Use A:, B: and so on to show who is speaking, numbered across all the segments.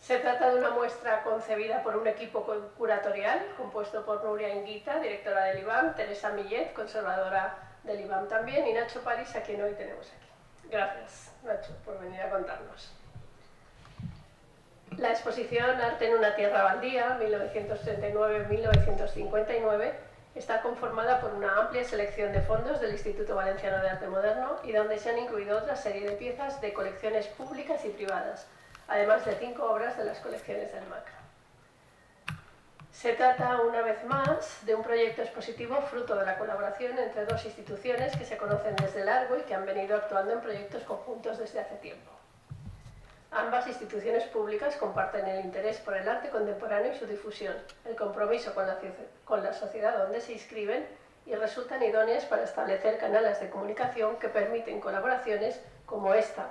A: Se trata de una muestra concebida por un equipo curatorial compuesto por Nuria Enguita, directora del IBAM, Teresa Millet, conservadora del IBAM también, y Nacho París, a quien hoy tenemos aquí. Gracias, Nacho, por venir a contarnos. La exposición Arte en una tierra baldía, 1939-1959, está conformada por una amplia selección de fondos del Instituto Valenciano de Arte Moderno y donde se han incluido otra serie de piezas de colecciones públicas y privadas, además de 5 obras de las colecciones del MAC. Se trata, una vez más, de un proyecto expositivo fruto de la colaboración entre dos instituciones que se conocen desde largo y que han venido actuando en proyectos conjuntos desde hace tiempo. Ambas instituciones públicas comparten el interés por el arte contemporáneo y su difusión, el compromiso con la sociedad donde se inscriben y resultan idóneas para establecer canales de comunicación que permiten colaboraciones como esta,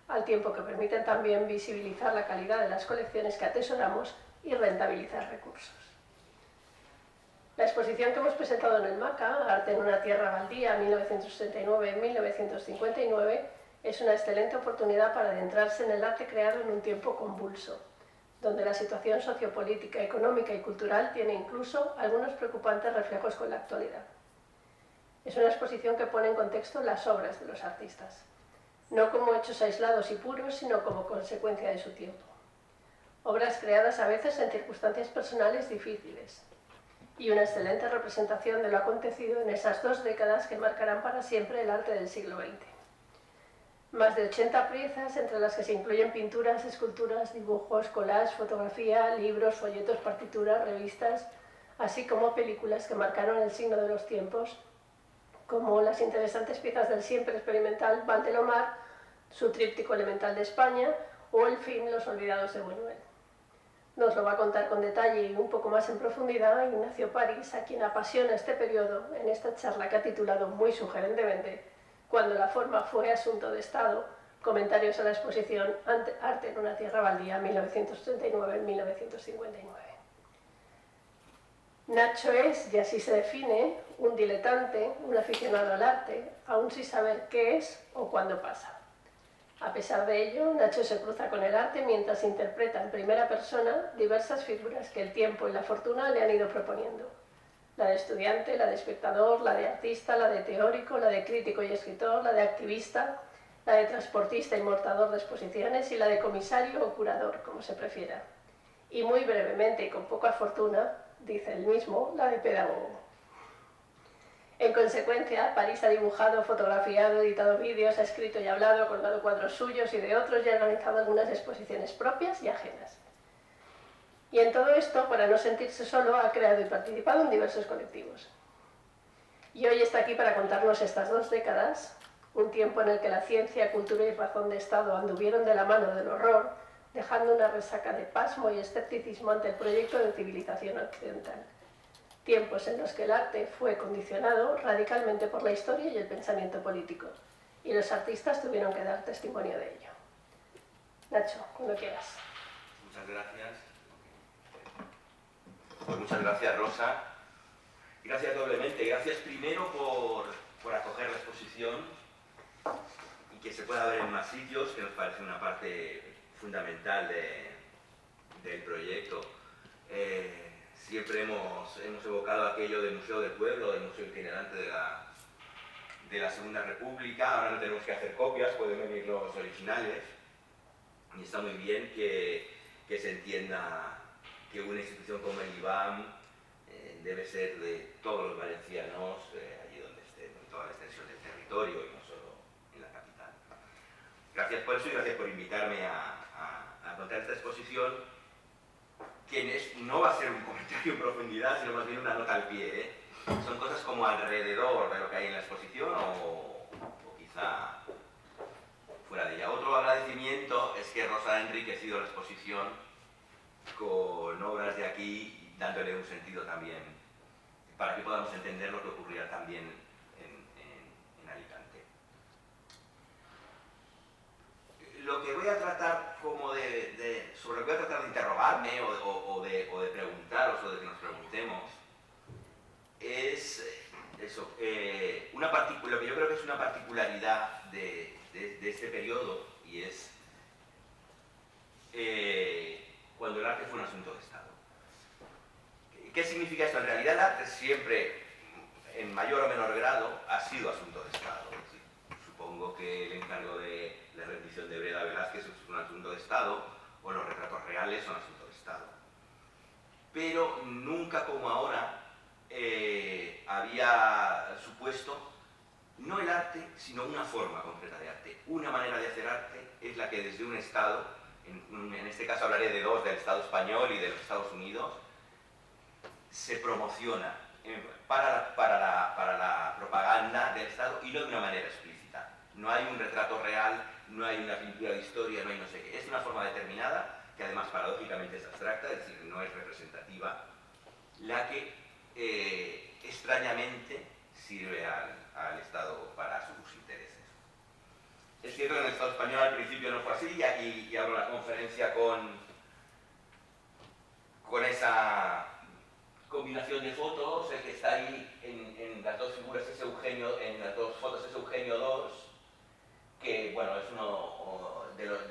A: al tiempo que permiten también visibilizar la calidad de las colecciones que atesoramos y rentabilizar recursos. La exposición que hemos presentado en el MACA, Arte en una tierra baldía, 1969-1959, es una excelente oportunidad para adentrarse en el arte creado en un tiempo convulso, donde la situación sociopolítica, económica y cultural tiene incluso algunos preocupantes reflejos con la actualidad. Es una exposición que pone en contexto las obras de los artistas, no como hechos aislados y puros, sino como consecuencia de su tiempo. Obras creadas a veces en circunstancias personales difíciles, y una excelente representación de lo acontecido en esas 2 décadas que marcarán para siempre el arte del siglo XX. Más de 80 piezas, entre las que se incluyen pinturas, esculturas, dibujos, collages, fotografía, libros, folletos, partituras, revistas, así como películas que marcaron el signo de los tiempos, como las interesantes piezas del siempre experimental Valdelomar, su tríptico elemental de España, o el film Los olvidados de Buñuel. Nos lo va a contar con detalle y un poco más en profundidad Ignacio París, a quien apasiona este periodo en esta charla que ha titulado muy sugerentemente Cuando la forma fue asunto de Estado, comentarios a la exposición Arte en una tierra baldía, 1939-1959. Nacho es, y así se define, un diletante, un aficionado al arte, aún sin saber qué es o cuándo pasa. A pesar de ello, Nacho se cruza con el arte mientras interpreta en primera persona diversas figuras que el tiempo y la fortuna le han ido proponiendo. La de estudiante, la de espectador, la de artista, la de teórico, la de crítico y escritor, la de activista, la de transportista y montador de exposiciones y la de comisario o curador, como se prefiera. Y muy brevemente y con poca fortuna, dice él mismo, la de pedagogo. En consecuencia, París ha dibujado, fotografiado, editado vídeos, ha escrito y hablado, colgado cuadros suyos y de otros y ha organizado algunas exposiciones propias y ajenas. Y en todo esto, para no sentirse solo, ha creado y participado en diversos colectivos. Y hoy está aquí para contarnos estas 2 décadas, un tiempo en el que la ciencia, cultura y razón de Estado anduvieron de la mano del horror, dejando una resaca de pasmo y escepticismo ante el proyecto de civilización occidental. Tiempos en los que el arte fue condicionado radicalmente por la historia y el pensamiento político, y los artistas tuvieron que dar testimonio de ello. Nacho, cuando quieras.
B: Muchas gracias. Pues muchas gracias, Rosa. Gracias doblemente. Gracias primero por acoger la exposición y que se pueda ver en más sitios, que nos parece una parte fundamental del proyecto. Siempre hemos evocado aquello del Museo del Pueblo, del Museo Itinerante de la Segunda República. Ahora no tenemos que hacer copias, pueden venir los originales. Y está muy bien que se entienda que una institución como el IBAM debe ser de todos los valencianos, allí donde estén, en toda la extensión del territorio y no solo en la capital. Gracias por eso y gracias por invitarme a contar esta exposición, que no va a ser un comentario en profundidad, sino más bien una nota al pie, ¿eh? Son cosas como alrededor de lo que hay en la exposición o quizá fuera de ella. Otro agradecimiento es que Rosa ha enriquecido la exposición con obras de aquí, dándole un sentido también, para que podamos entender lo que ocurría también en Alicante. Lo que voy a tratar sobre lo que voy a tratar de interrogarme o de preguntaros o de que nos preguntemos es eso, lo que yo creo que es una particularidad de este periodo, y es significa esto? En realidad el arte siempre, en mayor o menor grado, ha sido asunto de Estado. Es decir, supongo que el encargo de la rendición de Breda Velázquez es un asunto de Estado, o los retratos reales son asunto de Estado. Pero nunca como ahora había supuesto no el arte, sino una forma concreta de arte. Una manera de hacer arte es la que desde un Estado, en este caso hablaré de dos, del Estado español y de los Estados Unidos, se promociona para la propaganda del Estado y no de una manera explícita. No hay un retrato real, no hay una pintura de historia, no hay no sé qué. Es una forma determinada, que además paradójicamente es abstracta, es decir, no es representativa, la que extrañamente sirve al Estado para sus intereses. Es cierto que en el Estado español al principio no fue así, y abro la conferencia con esa combinación de fotos. El que está ahí en las dos figuras es Eugenio, en las dos fotos es Eugenio II, que bueno, es uno de los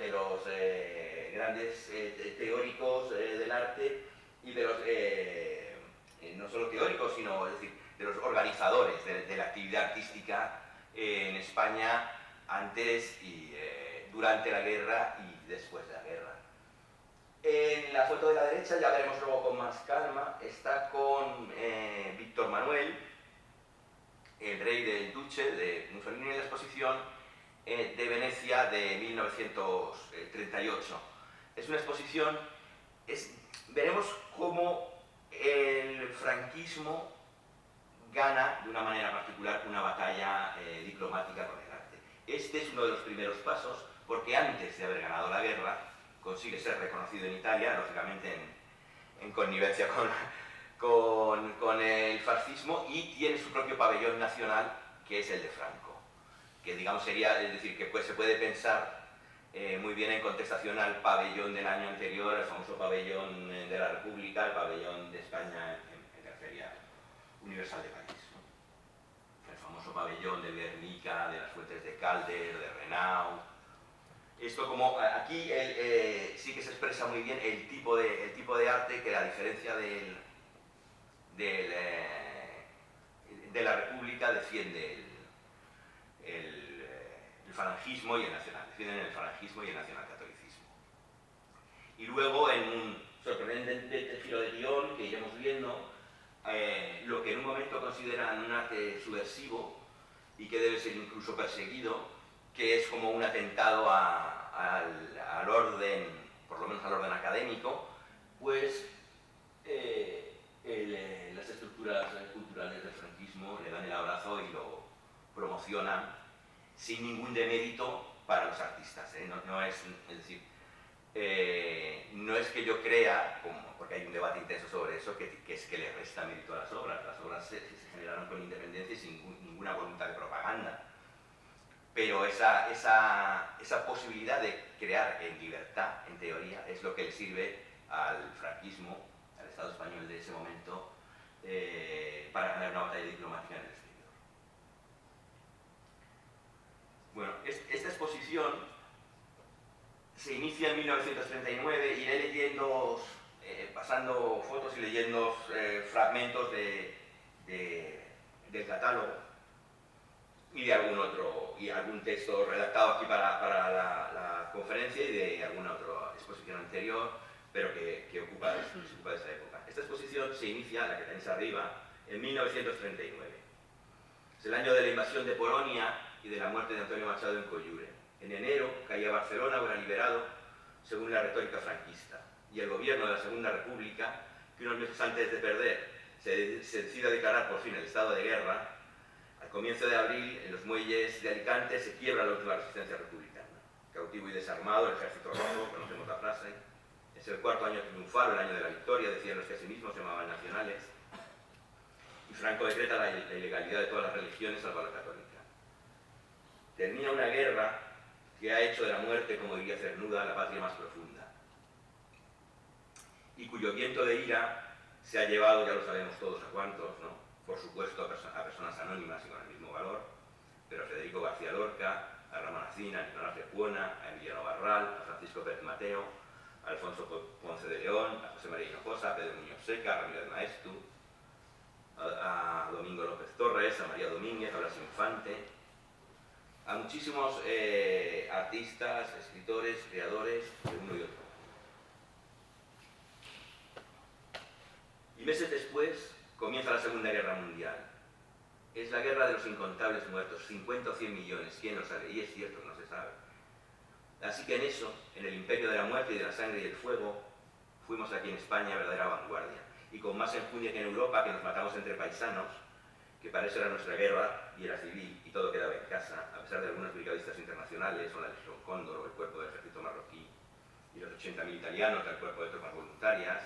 B: grandes teóricos del arte y de los no solo teóricos, sino es decir, de los organizadores de la actividad artística en España antes y durante la guerra y después de la guerra. En la foto de la derecha, ya veremos luego con más calma, está con Víctor Manuel, el rey del Duce de Mussolini, en la exposición de Venecia de 1938. Es una exposición, veremos cómo el franquismo gana de una manera particular una batalla diplomática con el arte. Este es uno de los primeros pasos, porque antes de haber ganado la guerra consigue ser reconocido en Italia, lógicamente en connivencia con el fascismo, y tiene su propio pabellón nacional, que es el de Franco, que digamos sería, es decir, que pues se puede pensar muy bien en contestación al pabellón del año anterior, el famoso pabellón de la República, el pabellón de España en la Feria Universal de París, ¿no? El famoso pabellón de Guernica, de las Fuentes de Calder, de Renau. Esto como aquí sí que se expresa muy bien el tipo de arte que, a diferencia de la República, defiende el falangismo y el nacional, defienden el falangismo y el nacionalcatolicismo. Y luego, en un sorprendente giro de guión que iremos viendo, lo que en un momento consideran un arte subversivo y que debe ser incluso perseguido, que es como un atentado al orden, por lo menos al orden académico, pues las estructuras culturales del franquismo le dan el abrazo y lo promocionan sin ningún demérito para los artistas. No es decir, no es que yo crea, porque hay un debate intenso sobre eso, que es que le resta mérito a las obras. Las obras se generaron con independencia y sin ninguna voluntad de propaganda. Pero esa posibilidad de crear en libertad, en teoría, es lo que le sirve al franquismo, al Estado español de ese momento, para ganar una batalla diplomática en el exterior. Bueno, esta exposición se inicia en 1939, iré leyendo, pasando fotos y leyendo fragmentos del catálogo y de algún texto redactado aquí para la conferencia y de alguna otra exposición anterior, pero que se ocupa de esa época. Esta exposición se inicia, la que tenéis arriba, en 1939. Es el año de la invasión de Polonia y de la muerte de Antonio Machado en Coyure. En enero caía Barcelona, o era liberado, según la retórica franquista, y el gobierno de la Segunda República, que unos meses antes de perder se decide a declarar por fin el estado de guerra. Al comienzo de abril, en los muelles de Alicante se quiebra la última resistencia republicana. Cautivo y desarmado, el ejército rojo, conocemos la frase. Es el cuarto año triunfal, el año de la victoria, decían los que a sí mismos se llamaban nacionales. Y Franco decreta la ilegalidad de todas las religiones, salvo la católica. Termina una guerra que ha hecho de la muerte, como diría Cernuda, la patria más profunda, y cuyo viento de ira se ha llevado, ya lo sabemos todos a cuántos, ¿no? Por supuesto a personas anónimas y con el mismo valor, pero a Federico García Lorca, a Ramón Acina, a Nicolás de Cuona, a Emiliano Barral, a Francisco Pérez Mateo, a Alfonso Ponce de León, a José María Hinojosa, a Pedro Muñoz Seca, a Ramírez Maestu, a Domingo López Torres, a María Domínguez, a Blas Infante, a muchísimos artistas, escritores, creadores de uno y otro. Y meses después comienza la Segunda Guerra Mundial. Es la guerra de los incontables muertos, 50 o 100 millones, ¿quién lo sabe? Y es cierto, no se sabe. Así que en eso, en el imperio de la muerte y de la sangre y el fuego, fuimos aquí en España verdadera vanguardia. Y con más enjundia que en Europa, que nos matamos entre paisanos, que para eso era nuestra guerra y era civil y todo quedaba en casa, a pesar de algunos brigadistas internacionales o la Legión Cóndor o el cuerpo del ejército marroquí y los 80.000 italianos del cuerpo de tropas voluntarias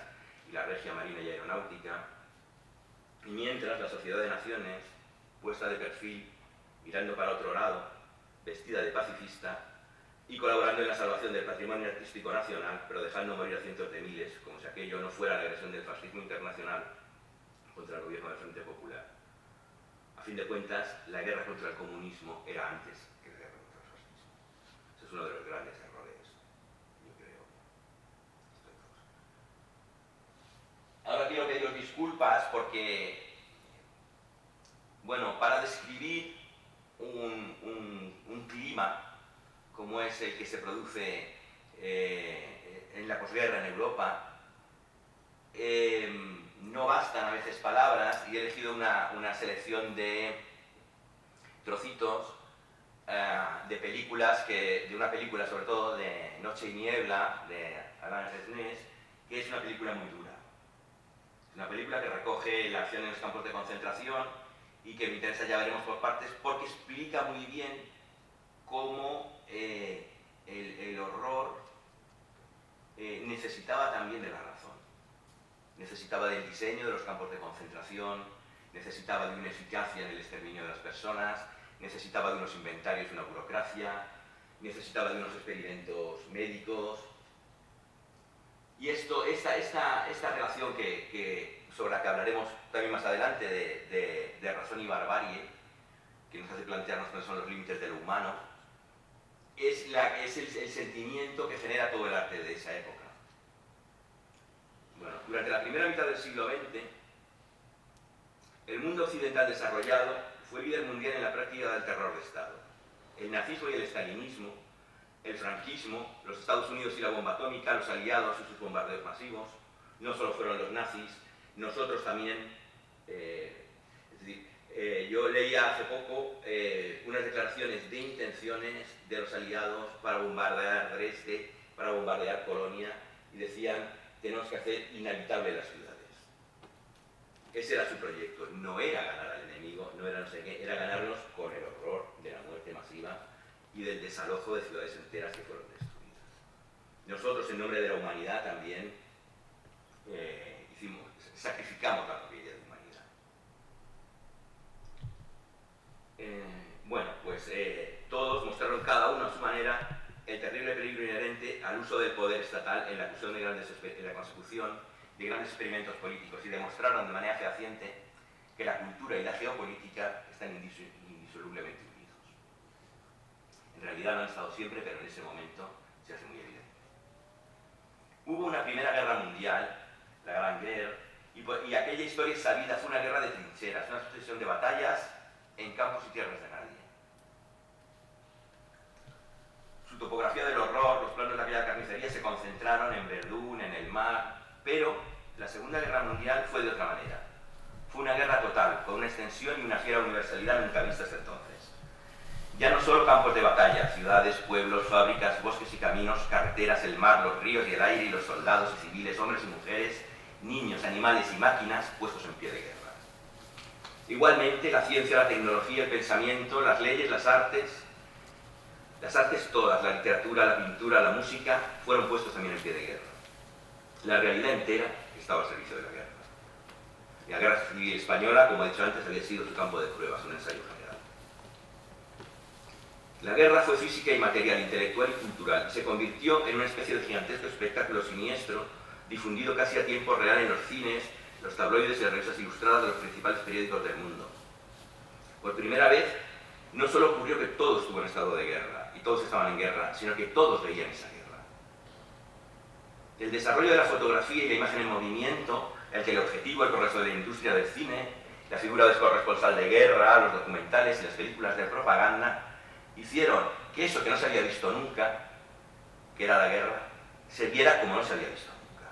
B: y la Regia Marina y Aeronáutica. Y mientras la Sociedad de Naciones, puesta de perfil, mirando para otro lado, vestida de pacifista y colaborando en la salvación del patrimonio artístico nacional, pero dejando morir a cientos de miles, como si aquello no fuera la agresión del fascismo internacional contra el gobierno del Frente Popular. A fin de cuentas, la guerra contra el comunismo era antes que la guerra contra el fascismo. Ese es uno de los grandes errores, yo creo. Ahora quiero pediros disculpas porque, bueno, para describir un clima como es el que se produce en la posguerra en Europa, no bastan a veces palabras, y he elegido una selección de trocitos de películas, de una película sobre todo de Noche y Niebla, de Alain Resnais, que es una película muy dura. Es una película que recoge la acción en los campos de concentración y que me interesa, ya veremos por partes, porque explica muy bien cómo el horror necesitaba también de la razón. Necesitaba del diseño de los campos de concentración, necesitaba de una eficacia en el exterminio de las personas, necesitaba de unos inventarios y una burocracia, necesitaba de unos experimentos médicos. Y esta relación sobre la que hablaremos también más adelante de razón y barbarie, que nos hace plantearnos cuáles son los límites de lo humano, es el sentimiento que genera todo el arte de esa época. Bueno, durante la primera mitad del siglo XX, el mundo occidental desarrollado fue líder mundial en la práctica del terror de Estado. El nazismo y el estalinismo, el franquismo, los Estados Unidos y la bomba atómica, los aliados y sus bombardeos masivos, no solo fueron los nazis, nosotros también. Yo leía hace poco unas declaraciones de intenciones de los aliados para bombardear Dresde, para bombardear Colonia, y decían: tenemos que hacer inhabitables las ciudades. Ese era su proyecto, no era ganar al enemigo, no era no sé qué, era ganarlos con el horror de la muerte masiva y del desalojo de ciudades enteras que fueron destruidas. Nosotros, en nombre de la humanidad, también sacrificamos la propia idea de humanidad. Bueno, pues todos mostraron cada uno a su manera el terrible peligro inherente al uso del poder estatal en la consecución de grandes experimentos políticos, y demostraron de manera fehaciente que la cultura y la geopolítica están indisolublemente unidos. En realidad no han estado siempre, pero en ese momento se hace muy evidente. Hubo una primera guerra mundial, la Gran Guerra, y aquella historia sabida fue una guerra de trincheras, una sucesión de batallas en campos y tierras de nadie. Su topografía del horror, los planos de aquella carnicería se concentraron en Verdún, en el mar, pero la Segunda Guerra Mundial fue de otra manera. Fue una guerra total, con una extensión y una fiera universalidad nunca vista hasta entonces. Ya no solo campos de batalla, ciudades, pueblos, fábricas, bosques y caminos, carreteras, el mar, los ríos y el aire, y los soldados y civiles, hombres y mujeres, niños, animales y máquinas puestos en pie de guerra. Igualmente, la ciencia, la tecnología, el pensamiento, las leyes, las artes todas, la literatura, la pintura, la música, fueron puestos también en pie de guerra. La realidad entera estaba al servicio de la guerra. La guerra civil española, como he dicho antes, había sido su campo de pruebas, un ensayo general. La guerra fue física y material, intelectual y cultural, y se convirtió en una especie de gigantesco espectáculo siniestro, difundido casi a tiempo real en los cines, los tabloides y las revistas ilustradas de los principales periódicos del mundo. Por primera vez, no solo ocurrió que todo estuvo en estado de guerra, y todos estaban en guerra, sino que todos veían esa guerra. El desarrollo de la fotografía y la imagen en movimiento, el teleobjetivo, el progreso de la industria del cine, La figura del corresponsal de guerra, los documentales y las películas de propaganda hicieron que eso que no se había visto nunca, que era la guerra, se viera como no se había visto nunca.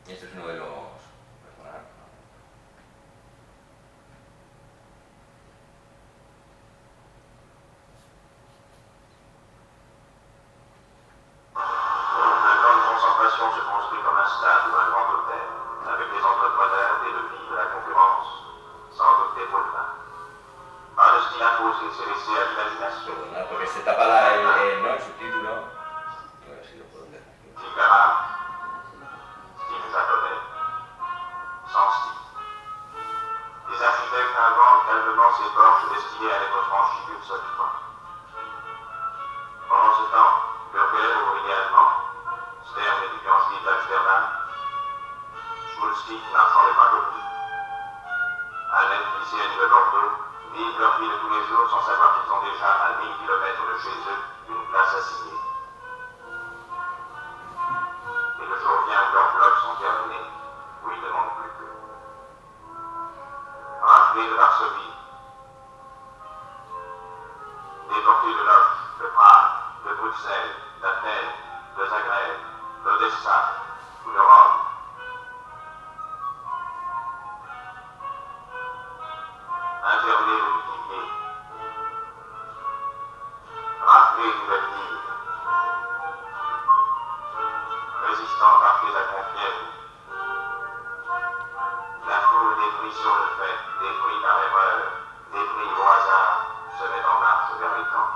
B: Este es uno de los... Porque se tapa ¿no? el subtítulo. A ver si lo puedo ver.
C: Les architectes inventent calmement ces porches destinées à n'être franchies qu'une seule fois. Pendant ce temps, Burger ouvrier allemand, Stern étudiant juif d'Amsterdam, Schulstick marchand de Cracovie, Allen lycéenne de Bordeaux, vivent leur vie de tous les jours sans savoir qu'ils ont déjà à 1000 km de chez eux une place assignée. Et le jour vient où leurs blocs sont terminés, où ils ne manquent plus que raflés de Varsovie, déportés de Lodz, de Prague, de Bruxelles, d'Athènes, de Zagreb, d'Odessa ou de Rome. Internés de Pithiviers, raflés du Veldiv, résistants parqués à Compiègne. La foule dépris sur le fait, dépris par erreur, dépris au hasard, se met en marche vers les camps.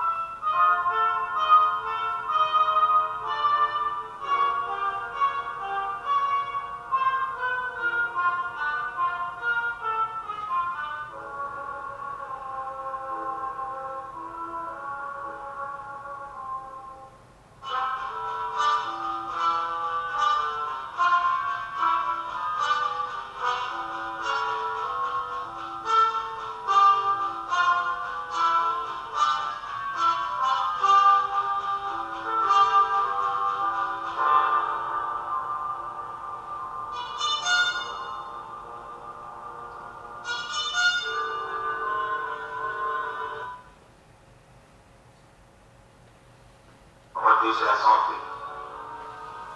C: C'est la santé.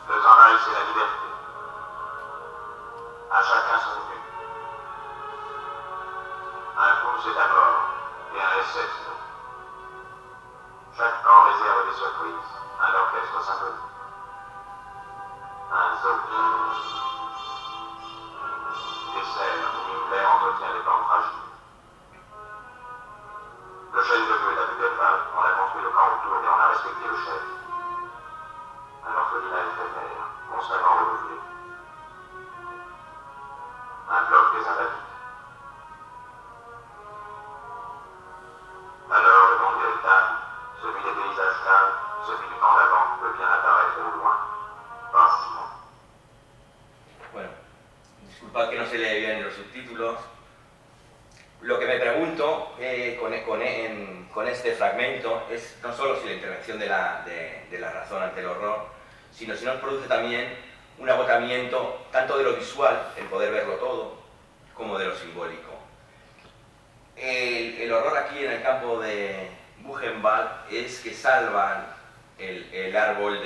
C: Le travail, c'est la liberté. À chacun son but. Un coup, c'est à mort, et un essai, sinon. Chaque camp réserve des surprises, un orchestre symphonique. Un zoo. Des serres, où Himmler entretient des plantes fragiles. Le chef de feu est à Buchenwald, on a construit le camp autour et on a respecté le chef. Un orphelinat éphémère, constamment renouvelé. Un bloc des invalides. Alors le monde véritable, celui des paysages calmes, celui du temps d'avant, peut bien apparaître au loin. Facilement.
B: Bueno, disculpad que no se lee bien los subtítulos. Lo que me pregunto con este fragmento es no solo si la intervención de la razón ante el horror, sino si nos produce también un agotamiento tanto de lo visual, el poder verlo todo, como de lo simbólico. El horror aquí en el campo de Buchenwald es que salvan el árbol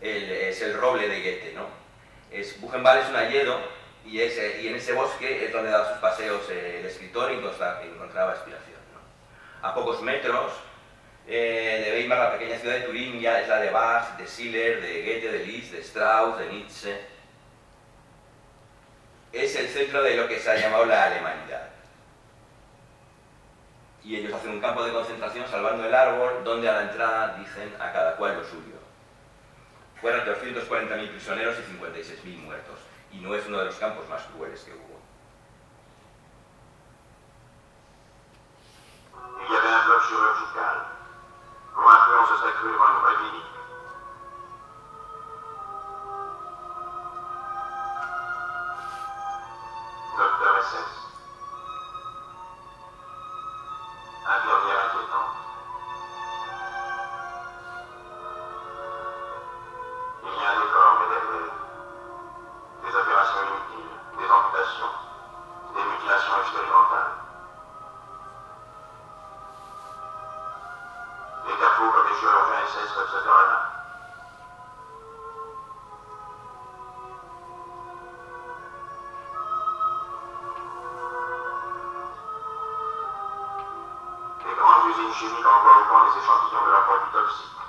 B: es el roble de Goethe, ¿no? Buchenwald es un hayedo. Y en ese bosque es donde daba sus paseos el escritor y encontraba inspiración, ¿no? A pocos metros de Weimar, la pequeña ciudad de Turingia es la de Bach, de Schiller, de Goethe, de Liszt, de Strauss, de Nietzsche. Es el centro de lo que se ha llamado la alemanidad. Y ellos hacen un campo de concentración salvando el árbol, donde a la entrada dicen a cada cual lo suyo. Fueron 240.000 prisioneros y 56.000 muertos. Y no es uno de los campos más crueles que hubo.
C: Il y avait un bloc chirurgical. Pour un peu, on se serait cru devant une vraie clinique. Docteur SS. Infirmière inquiétante. cessent de se faire la main. Les grandes usines chimiques envoient au camp des échantillons de leurs produits toxiques,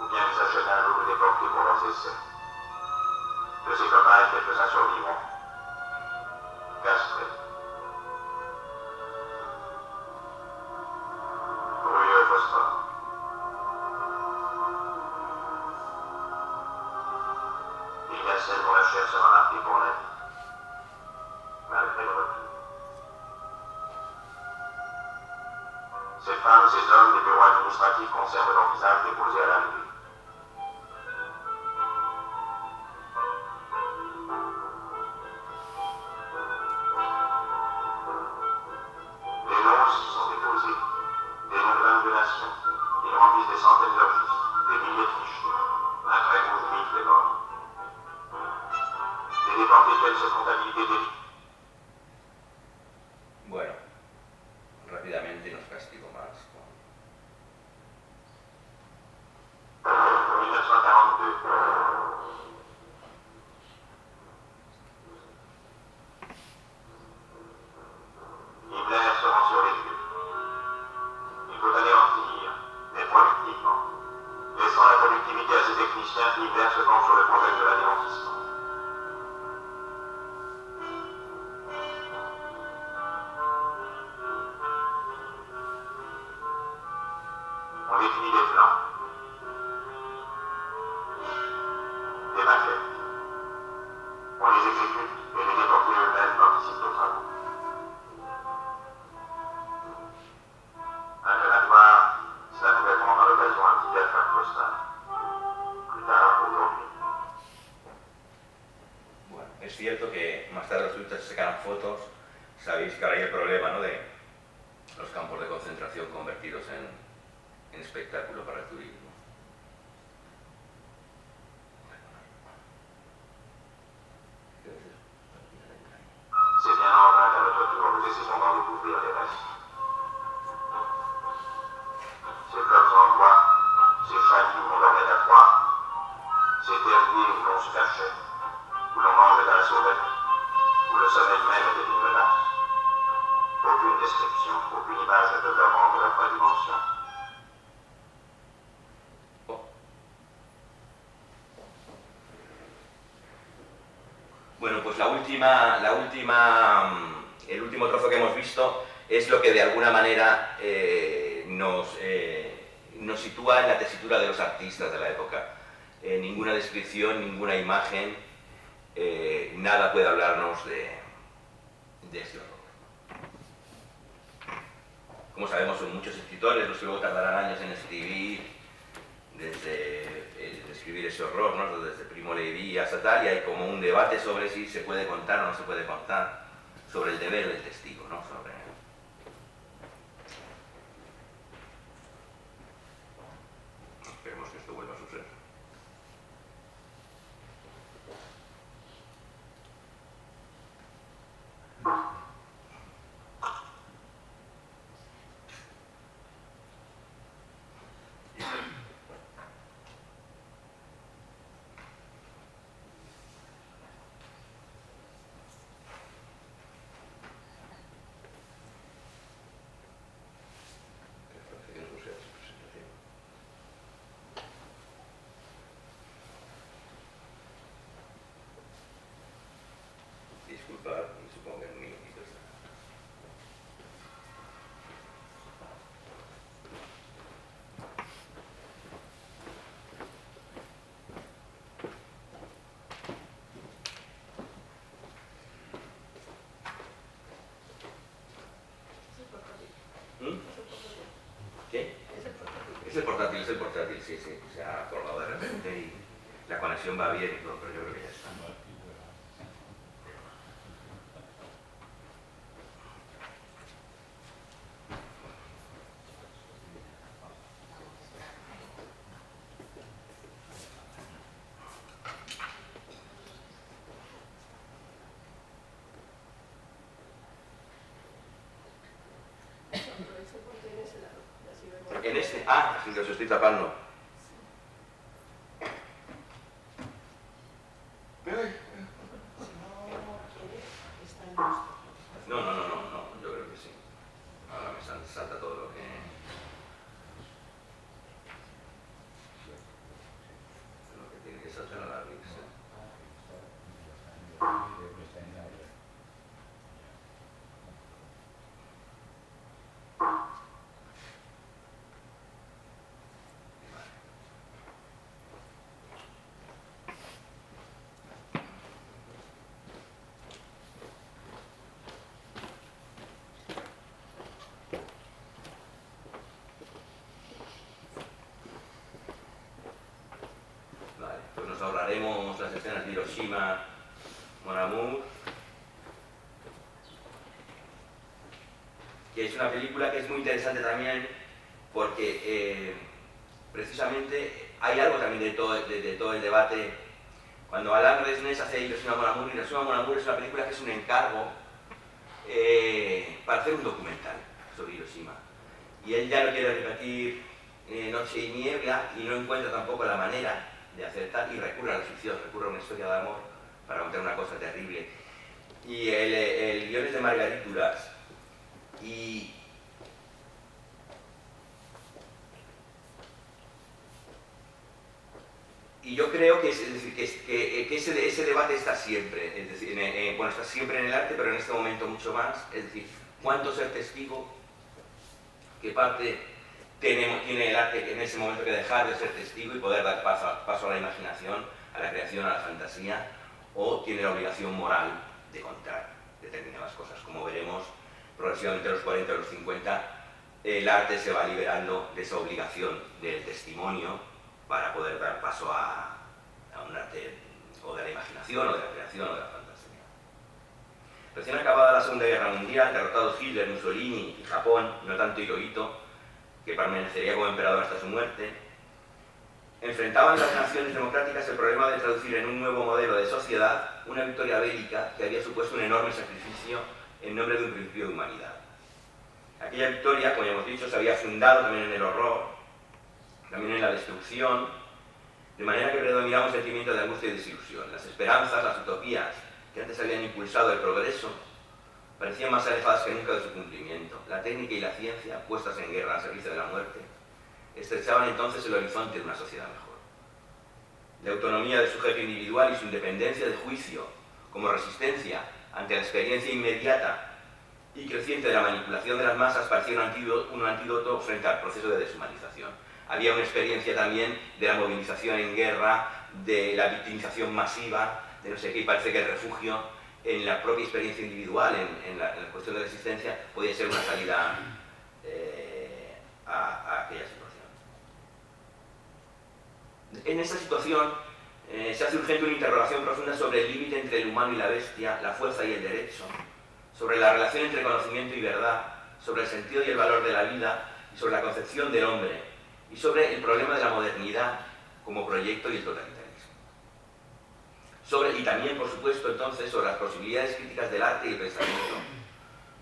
C: ou bien ils achètent un lot déporté pour leurs essais. De ces copains, quelques-uns survivront, castrés. Brûlés au phosphore. Il y a celles dont la chair sera marquée pour la vie, malgré le recul. Ces femmes, ces hommes, les bureaux administratifs conservent leur visage déposé à l'arrivée. Les noms aussi sont déposés, des noms de 22 nations. Ils remplissent des centaines de registres, des milliers de fichiers, un trait rouge vif des morts. Les déportés tiennent cette comptabilité d'élite.
B: Bueno, rápidamente nos castigo más.
C: En 1942, Hitler se rend sur les lieux. Il faut anéantir, mais productivement. Laissant la productivité à ses techniciens, Hitler se penche sur le problème de l'anéantissement. On définit des plans, des maquettes. On les exécute et les déportés eux-mêmes participent aux travaux. Un crématoire, cela pouvait prendre à l'occasion un petit carte postal. Plus tard, aujourd'hui.
B: Bueno, es cierto que más tarde los turistas se sacaron fotos. Sabéis que ahora hay el problema, ¿no?, de los campos de concentración convertidos en espectáculo para el turismo.
C: C'est bien en vain qu'à notre tour, nous essayons d'en découvrir les restes. Ces blocs en bois, ces chalets où l'on dormait à froid, ces terriers où l'on se cachait, où l'on mangeait à la sauvette, où le sommeil même était une menace. Aucune description, aucune image ne peut leur rendre leur vraie dimension.
B: Bueno, pues el último trozo que hemos visto es lo que de alguna manera nos sitúa en la tesitura de los artistas de la época. Ninguna descripción, ninguna imagen, nada puede hablarnos de este horror. Como sabemos, son muchos escritores los que luego tardarán años en escribir, describir ese horror, ¿no?, desde Primo Levi hasta tal, y hay como un debate sobre si se puede contar o no se puede contar, sobre el deber del testigo, ¿no?, sobre... Esperemos que esto vuelva a suceder. Disculpad, supongo que es un minutito. ¿Qué? Es el portátil, sí, sí. Se ha colgado de repente y la conexión va bien y todo, pero yo creo que ya está.
A: Ese punto y ese lado, y así vemos.
B: En este... Ah, así que os estoy tapando. No, yo creo que sí. Ahora me salta todo lo que... tiene que saltar a la risa. Vale, pues nos ahorraremos las escenas de Hiroshima, Mon Amour, que es una película que es muy interesante también porque precisamente hay algo también de todo el debate. Cuando Alain Resnais hace Hiroshima, Mon Amour, Hiroshima, Mon Amour es una película que es un encargo para hacer un documental sobre Hiroshima. Y él ya no quiere repetir Noche y Niebla y no encuentra tampoco la manera de hacer tal y recurre a la ficción, recurre a una historia de amor para contar una cosa terrible. Y el guion es de Marguerite Duras. Y yo creo que, es decir, que ese debate está siempre, es decir, bueno, está siempre en el arte, pero en este momento mucho más, es decir, ¿cuánto ser testigo? ¿Qué parte tiene el arte en ese momento que dejar de ser testigo y poder dar paso a la imaginación, a la creación, a la fantasía? ¿O tiene la obligación moral de contar determinadas cosas? Como veremos, progresivamente a los 40 y los 50, el arte se va liberando de esa obligación del testimonio para poder dar paso a un arte o de la imaginación, o de la creación, o de la fantasía. Recién acabada la Segunda Guerra Mundial, derrotados Hitler, Mussolini y Japón, no tanto Hirohito, que permanecería como emperador hasta su muerte, enfrentaban las naciones democráticas el problema de traducir en un nuevo modelo de sociedad una victoria bélica que había supuesto un enorme sacrificio en nombre de un principio de humanidad. Aquella victoria, como ya hemos dicho, se había fundado también en el horror, también en la destrucción, de manera que predominaba un sentimiento de angustia y desilusión. Las esperanzas, las utopías que antes habían impulsado el progreso, parecían más alejadas que nunca de su cumplimiento. La técnica y la ciencia, puestas en guerra al servicio de la muerte, estrechaban entonces el horizonte de una sociedad mejor. La autonomía del sujeto individual y su independencia de juicio, como resistencia ante la experiencia inmediata y creciente de la manipulación de las masas, parecía un antídoto frente al proceso de deshumanización. Había una experiencia también de la movilización en guerra, de la victimización masiva, de no sé qué, y parece que el refugio en la propia experiencia individual, en la cuestión de la existencia, podía ser una salida a aquella situación. En esta situación se hace urgente una interrogación profunda sobre el límite entre el humano y la bestia, la fuerza y el derecho, sobre la relación entre conocimiento y verdad, sobre el sentido y el valor de la vida, y sobre la concepción del hombre, y sobre el problema de la modernidad como proyecto y el totalitarismo. Y también, por supuesto, entonces, sobre las posibilidades críticas del arte y el pensamiento,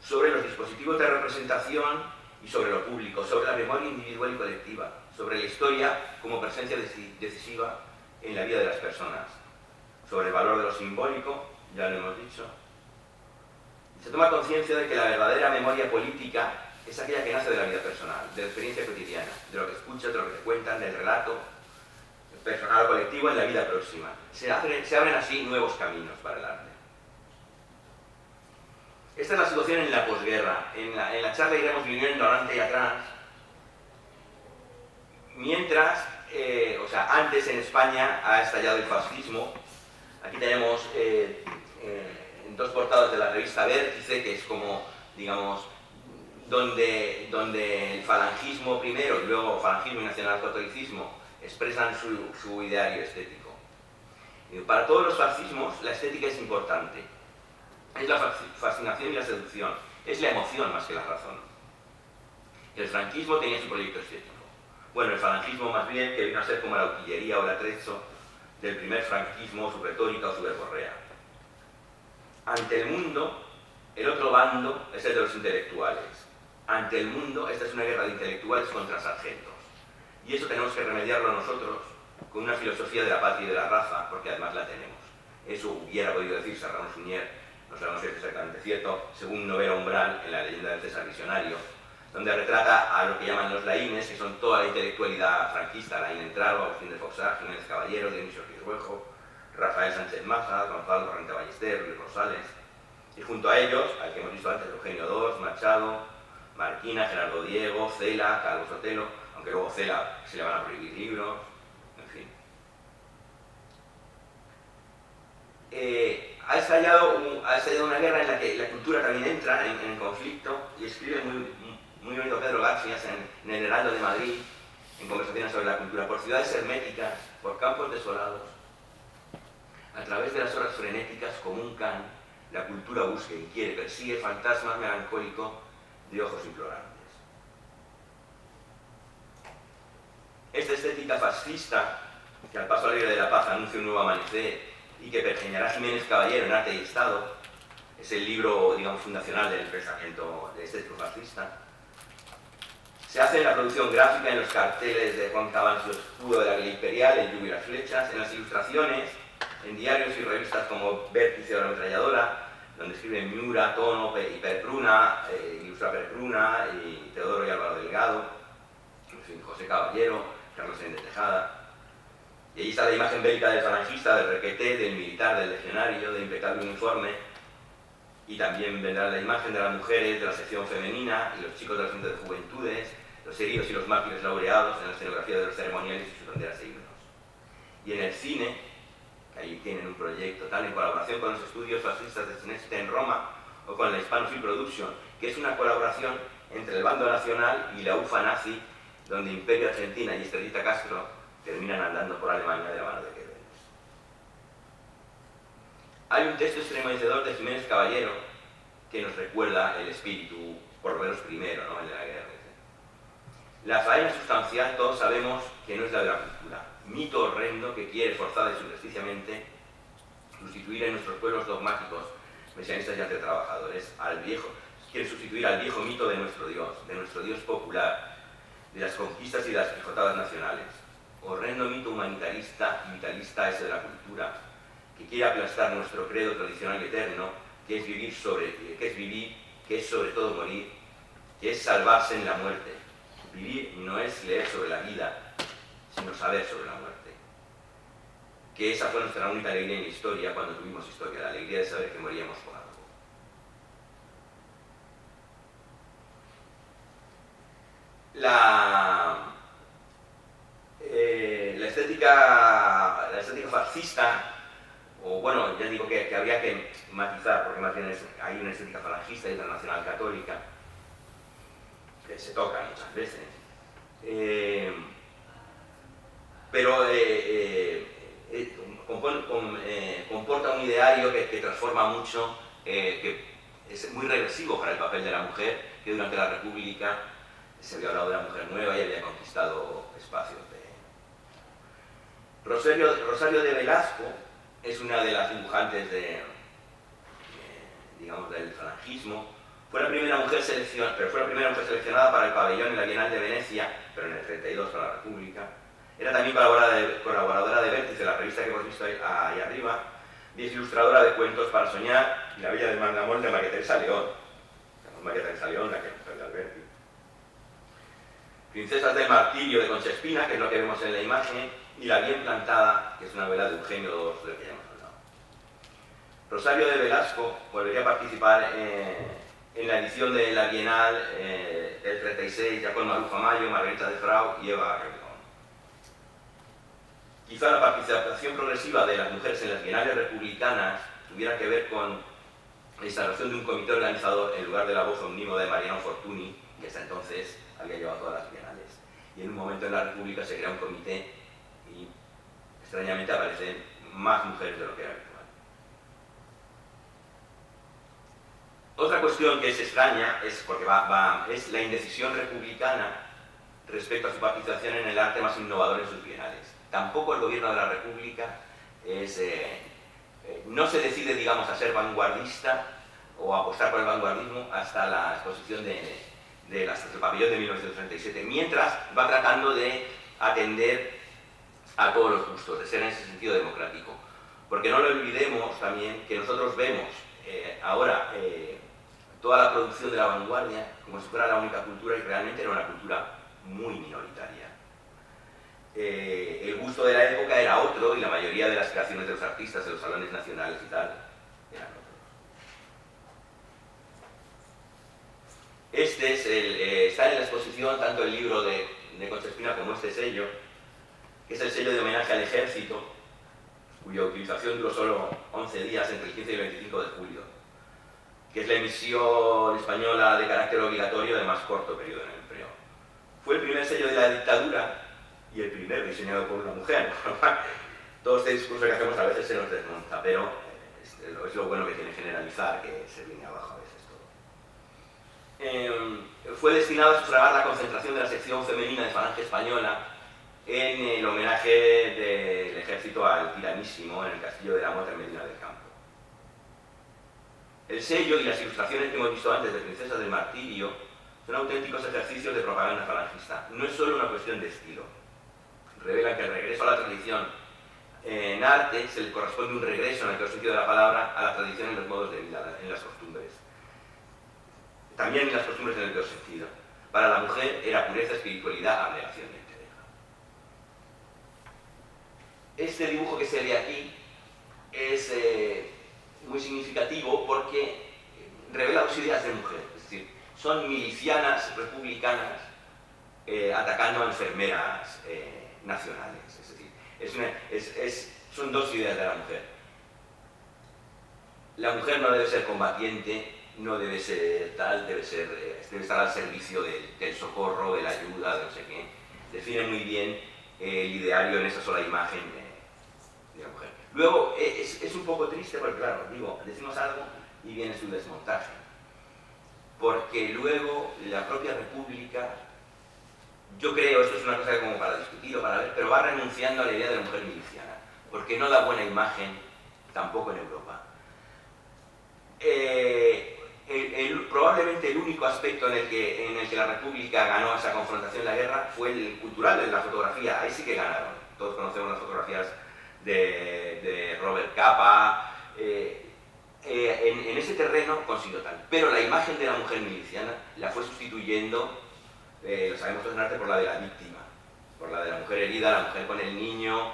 B: sobre los dispositivos de representación y sobre lo público, sobre la memoria individual y colectiva, sobre la historia como presencia decisiva en la vida de las personas, sobre el valor de lo simbólico, ya lo hemos dicho. Se toma conciencia de que la verdadera memoria política es aquella que nace de la vida personal, de la experiencia cotidiana, de lo que escuchas, de lo que te cuentan, del relato personal o colectivo en la vida próxima. Se abren así nuevos caminos para el arte. Esta es la situación en la posguerra. En la charla iremos viniendo adelante y atrás. Mientras, antes en España ha estallado el fascismo. Aquí tenemos dos portadas de la revista Vértice, que es como, digamos, donde el falangismo primero y luego falangismo y nacionalcatolicismo expresan su ideario estético. Para todos los fascismos la estética es importante. Es la fascinación y la seducción. Es la emoción más que la razón. El franquismo tenía su proyecto estético. Bueno, el falangismo más bien, que vino a ser como la utillería o el atrecho del primer franquismo, su retórica o su verborrea. Ante el mundo, el otro bando es el de los intelectuales. ante el mundo, esta es una guerra de intelectuales contra sargentos. Y eso tenemos que remediarlo nosotros con una filosofía de la patria y de la raza, porque además la tenemos. Eso hubiera podido decir Serrano Suñer, no sabemos si es exactamente cierto, según Novela Umbral, en la leyenda del César Visionario, donde retrata a lo que llaman los laínes, que son toda la intelectualidad franquista, Laín Entrado, Agustín de Foxá, Jiménez Caballero, Dionisio Cisruejo, Rafael Sánchez Maza, Gonzalo Torrente Ballester, Luis Rosales, y junto a ellos, al que hemos visto antes, Eugenio II, Machado, Marquina, Gerardo Diego, Cela, Carlos Sotelo, aunque luego Cela se le van a prohibir libros, en fin. Ha estallado una guerra en la que la cultura también entra en conflicto, y escribe muy bonito Pedro García en El Heraldo de Madrid, en conversaciones sobre la cultura, por ciudades herméticas, por campos desolados, a través de las horas frenéticas, como un can, la cultura busca, inquiere, persigue fantasmas melancólicos de ojos implorantes. Esta estética fascista, que al paso alegre de la paz anuncia un nuevo amanecer y que pergeñará Jiménez Caballero en Arte y Estado, es el libro, digamos, fundacional del pensamiento estético fascista. Se hace en la producción gráfica, en los carteles de Juan Cabal, su escudo de la Guardia Imperial, el yugo y las flechas, en las ilustraciones, en diarios y revistas como Vértice o La Ametralladora, donde escriben Miura, Tono y Perpruna, ilustra Perpruna, y Teodoro y Álvaro Delgado, en fin, José Caballero, Carlos N. de Tejada. Y allí está la imagen bélica del falangista, del requeté, del militar, del legionario, del impecable uniforme, y también vendrá la imagen de las mujeres de la sección femenina y los chicos del centro de juventudes, los heridos y los mártires laureados en la escenografía de los ceremoniales y sus banderas e himnos. Y en el cine, que ahí tienen un proyecto tal en colaboración con los estudios fascistas de Cineste en Roma o con la Hispano Film Production, que es una colaboración entre el bando nacional y la UFA nazi, donde Imperio Argentina y Estrellita Castro terminan andando por Alemania de la mano de Goebbels. Hay un texto estremecedor de Jiménez Caballero que nos recuerda el espíritu, por lo menos primero, ¿no?, en la guerra. La faena sustancial, todos sabemos que no es la de la cultura. Mito horrendo que quiere forzada y subrepticiamente sustituir en nuestros pueblos dogmáticos, mesianistas y antitrabajadores, quiere sustituir al viejo mito de nuestro Dios popular, de las conquistas y de las quijotadas nacionales. Horrendo mito humanitarista y vitalista ese de la cultura, que quiere aplastar nuestro credo tradicional y eterno, que es vivir, que es sobre todo morir, que es salvarse en la muerte. Vivir no es leer sobre la vida, sino saber sobre la muerte. Que esa fue nuestra única alegría en la historia, cuando tuvimos historia, la alegría de saber que moríamos por algo. La estética fascista, o bueno, ya digo que habría que matizar, porque más bien hay una estética falangista y otra nacional católica, que se tocan muchas veces, pero comporta un ideario que transforma mucho, que es muy regresivo para el papel de la mujer, que durante la República se había hablado de la mujer nueva y había conquistado espacios de... Rosario de Velasco es una de las dibujantes digamos, del falangismo. Fue la primera mujer seleccionada para el pabellón en la Bienal de Venecia, pero en el 32 para la República. Era también colaboradora de Vértice, la revista que hemos visto ahí arriba, y es ilustradora de Cuentos para Soñar y La Bella del Mangamón de María Teresa León. María Teresa León, la que mujer de Alberti. Princesas del Martirio de Concha Espina, que es lo que vemos en la imagen, y La Bien Plantada, que es una novela de Eugenio II, del que ya hemos hablado. Rosario de Velasco volvería a participar en la edición de la Bienal del 36, ya con Maruja Mayo, Margarita de Frau y Eva Arreglón. Quizá la participación progresiva de las mujeres en las bienales republicanas tuviera que ver con la instalación de un comité organizador en lugar de la voz omnímoda de Mariano Fortuny, que hasta entonces había llevado todas las bienales. Y en un momento en la República se crea un comité y extrañamente aparecen más mujeres de lo que era habitual. Otra cuestión que es extraña es porque es la indecisión republicana respecto a su participación en el arte más innovador en sus bienales. Tampoco el gobierno de la República no se decide, digamos, a ser vanguardista o a apostar por el vanguardismo hasta la exposición de del pabellón de 1937, mientras va tratando de atender a todos los gustos, de ser en ese sentido democrático. Porque no lo olvidemos también que nosotros vemos ahora toda la producción de la vanguardia como si fuera la única cultura y realmente era una cultura muy minoritaria. El gusto de la época era otro y la mayoría de las creaciones de los artistas en los salones nacionales y tal eran otros. Este es está en la exposición tanto el libro de Concha Espina como este sello, que es el sello de homenaje al ejército, cuya utilización duró solo 11 días entre el 15 y el 25 de julio, que es la emisión española de carácter obligatorio de más corto periodo en empleo. Fue el primer sello de la dictadura y el primero diseñado por una mujer. Todo este discurso que hacemos a veces se nos desmonta, pero es lo bueno que tiene generalizar, que se viene abajo a veces todo. Fue destinado a sufragar la concentración de la sección femenina de Falange Española en el homenaje del ejército al tiranísimo en el castillo de la Mota en Medina del Campo. El sello y las ilustraciones que hemos visto antes de Princesas del Martirio son auténticos ejercicios de propaganda falangista. No es solo una cuestión de estilo. Revelan que el regreso a la tradición en arte se le corresponde un regreso, en el peor sentido de la palabra, a la tradición en los modos de vida, en las costumbres. También en las costumbres en el peor sentido. Para la mujer era pureza, espiritualidad, abnegación y entrega. Este dibujo que se ve aquí es muy significativo porque revela dos ideas de mujer. Es decir, son milicianas republicanas atacando a enfermeras nacionales. Es decir, son dos ideas de la mujer. La mujer no debe ser combatiente, no debe ser tal, debe estar al servicio del socorro, de la ayuda, de no sé qué. Define muy bien el ideario en esa sola imagen de la mujer. Luego, es un poco triste porque, claro, decimos algo y viene su desmontaje. Porque luego la propia República, yo creo, esto es una cosa como para discutir o para ver, pero va renunciando a la idea de la mujer miliciana, porque no da buena imagen tampoco en Europa. Probablemente el único aspecto en el que la República ganó esa confrontación en la guerra fue el cultural, de la fotografía. Ahí sí que ganaron. Todos conocemos las fotografías de Robert Capa. En ese terreno consiguió tal. Pero la imagen de la mujer miliciana la fue sustituyendo, lo sabemos todos en arte, por la de la víctima, por la de la mujer herida, la mujer con el niño,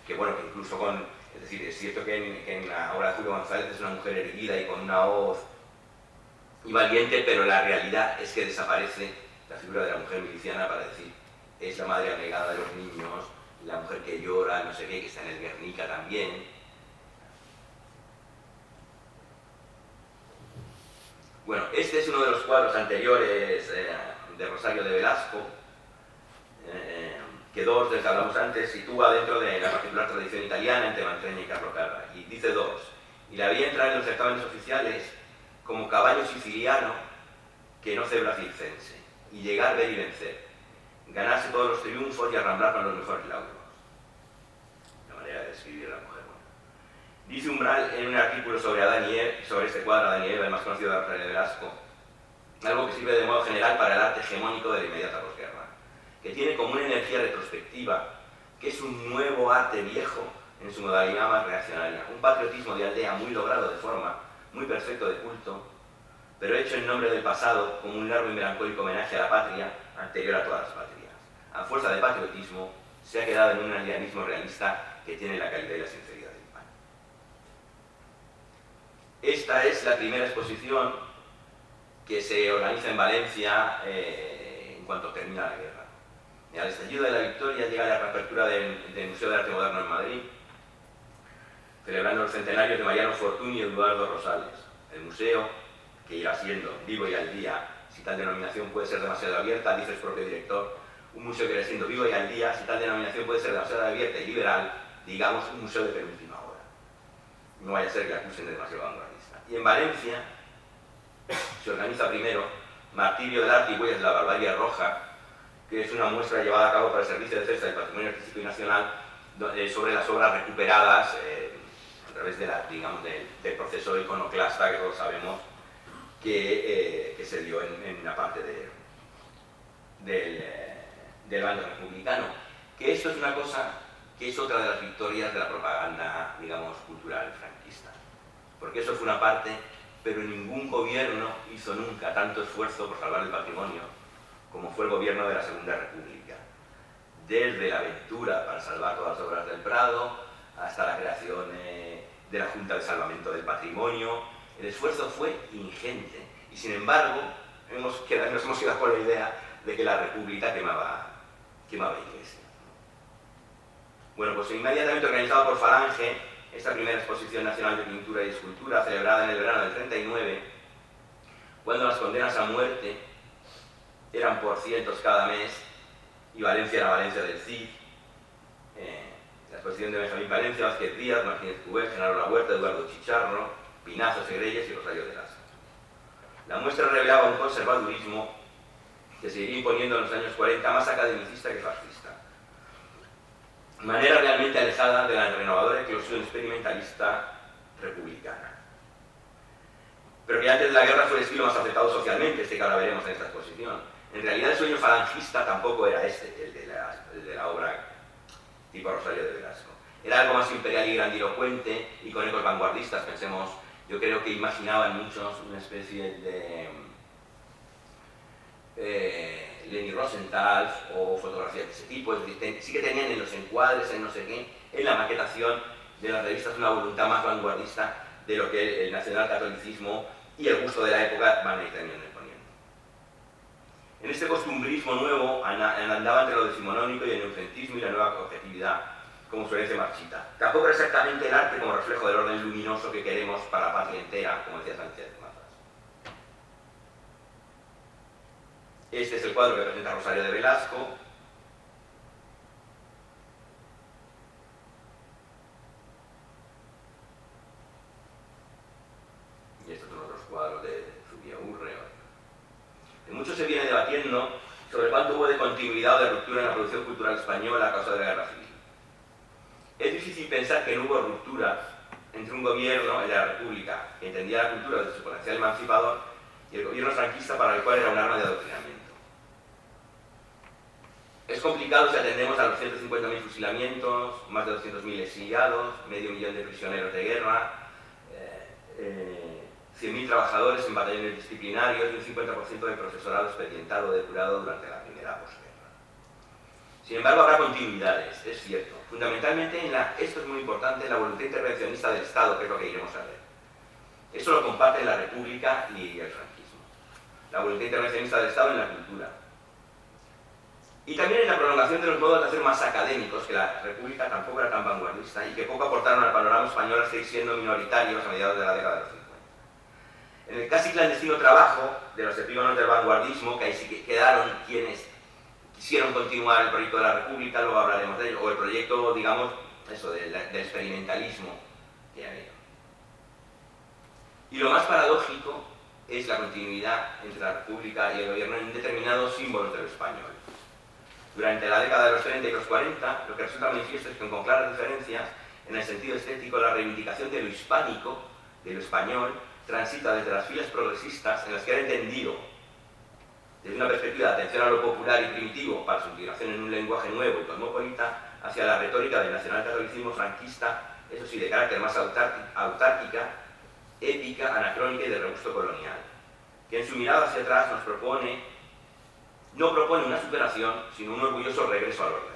B: que bueno, que incluso es decir, es cierto que en la obra de Julio González es una mujer erguida y con una hoz y valiente, pero la realidad es que desaparece la figura de la mujer miliciana para decir, es la madre abnegada de los niños, la mujer que llora, no sé qué, que está en el Guernica también. Bueno, este es uno de los cuadros anteriores de Rosario de Velasco, que dos, del que hablamos antes, sitúa dentro de la particular tradición italiana entre Mantegna y Carlo Carra. Y dice dos, y la vi entrar en los certámenes oficiales como caballo siciliano que no cebra circense, y llegar, ver y vencer, ganarse todos los triunfos y arramblar con los mejores lauros. La manera de describir a la mujer. Bueno. Dice Umbral en un artículo sobre Adán y Eva, sobre este cuadro Adán y Eva, el más conocido de Rosario de Velasco, algo que sirve de modo general para el arte hegemónico de la inmediata posguerra, que tiene como una energía retrospectiva, que es un nuevo arte viejo en su modalidad más reaccionaria, un patriotismo de aldea muy logrado de forma, muy perfecto de culto, pero hecho en nombre del pasado como un largo y melancólico homenaje a la patria anterior a todas las patrias. A fuerza de patriotismo, se ha quedado en un aldeanismo realista que tiene la calidad y la sinceridad del pan. Esta es la primera exposición que se organiza en Valencia en cuanto termina la guerra. Al estallido de la victoria llega la reapertura del Museo de Arte Moderno en Madrid, celebrando los centenarios de Mariano Fortuny y Eduardo Rosales. El museo, que irá siendo vivo y al día, si tal denominación puede ser demasiado abierta, dice el propio director, un museo que irá siendo vivo y al día, si tal denominación puede ser demasiado abierta y liberal, digamos un museo de penúltima hora. No vaya a ser que acusen de demasiado vanguardista. Y en Valencia se organiza primero Martirio del Arte y Huellas de la Barbarie Roja, que es una muestra llevada a cabo por el Servicio de Defensa del Patrimonio Artístico y Nacional sobre las obras recuperadas a través de del proceso iconoclasta que todos sabemos que se dio en una parte del bando republicano. Que esto es una cosa que es otra de las victorias de la propaganda, digamos, cultural franquista. Porque eso fue una parte, pero ningún gobierno hizo nunca tanto esfuerzo por salvar el patrimonio como fue el gobierno de la Segunda República. Desde la aventura para salvar todas las obras del Prado, hasta la creación de la Junta de Salvamento del Patrimonio, el esfuerzo fue ingente. Y sin embargo, nos hemos quedado con la idea de que la República quemaba iglesia. Bueno, pues inmediatamente organizado por Falange, esta primera exposición nacional de pintura y escultura, celebrada en el verano del 39, cuando las condenas a muerte eran por cientos cada mes, y Valencia era Valencia del Cid, la exposición de Benjamín Valencia, Vázquez Díaz, Martínez Cubé, Genaro La Huerta, Eduardo Chicharro, Pinazo, Segreyes y Rosario de Lasco. La muestra revelaba un conservadurismo que se iría imponiendo en los años 40 más academicista que fascista. Manera realmente alejada de la renovadora eclosión experimentalista republicana. Pero que antes de la guerra fue el estilo más aceptado socialmente, este que ahora veremos en esta exposición. En realidad el sueño falangista tampoco era este, el de la obra tipo Rosario de Velasco. Era algo más imperial y grandilocuente y con ecos vanguardistas. Pensemos, yo creo que imaginaban muchos una especie de Leni Rosenthal o fotografías de ese tipo. Es decir, sí que tenían en los encuadres, en no sé qué, en la maquetación de las revistas una voluntad más vanguardista de lo que el nacionalcatolicismo y el gusto de la época van a ir también imponiendo. En este costumbrismo nuevo andaba entre lo decimonónico y el neucentismo y la nueva objetividad, como su herencia marchita. Tampoco era exactamente el arte como reflejo del orden luminoso que queremos para la patria entera, como decía Sánchez Mazas. Este es el cuadro que presenta Rosario de Velasco. Y estos son otros cuadros de Zubiaurre. De mucho se viene debatiendo sobre cuánto hubo de continuidad o de ruptura en la producción cultural española a causa de la guerra civil. Es difícil pensar que no hubo ruptura entre un gobierno, el de la República, que entendía la cultura desde su potencial emancipador, y el gobierno franquista para el cual era un arma de adoctrinamiento. Es complicado si atendemos a los 150.000 fusilamientos, más de 200.000 exiliados, medio millón de prisioneros de guerra, 100.000 trabajadores en batallones disciplinarios y un 50% del profesorado expedientado o depurado durante la primera posguerra. Sin embargo, habrá continuidades, es cierto. Fundamentalmente, esto es muy importante, la voluntad intervencionista del Estado, que es lo que iremos a ver. Eso lo comparten la República y el franquismo. La voluntad intervencionista del Estado en la cultura. Y también en la prolongación de los modos de hacer más académicos, que la República tampoco era tan vanguardista y que poco aportaron al panorama español a seguir siendo minoritarios a mediados de la década de los 50. En el casi clandestino trabajo de los epígonos del vanguardismo, que ahí sí que quedaron quienes quisieron continuar el proyecto de la República, luego hablaremos de ello, o el proyecto, digamos, eso, del experimentalismo que han ido. Y lo más paradójico es la continuidad entre la República y el gobierno en determinados símbolos de lo español. Durante la década de los 30 y los 40, lo que resulta manifiesto es que con claras diferencias, en el sentido estético, la reivindicación de lo hispánico, de lo español, transita desde las filas progresistas, en las que era entendido desde una perspectiva de atención a lo popular y primitivo para su integración en un lenguaje nuevo y cosmopolita, hacia la retórica del nacionalcatolicismo franquista, eso sí, de carácter más autárquica, épica, anacrónica y de regusto colonial, que en su mirada hacia atrás no propone una superación, sino un orgulloso regreso al orden.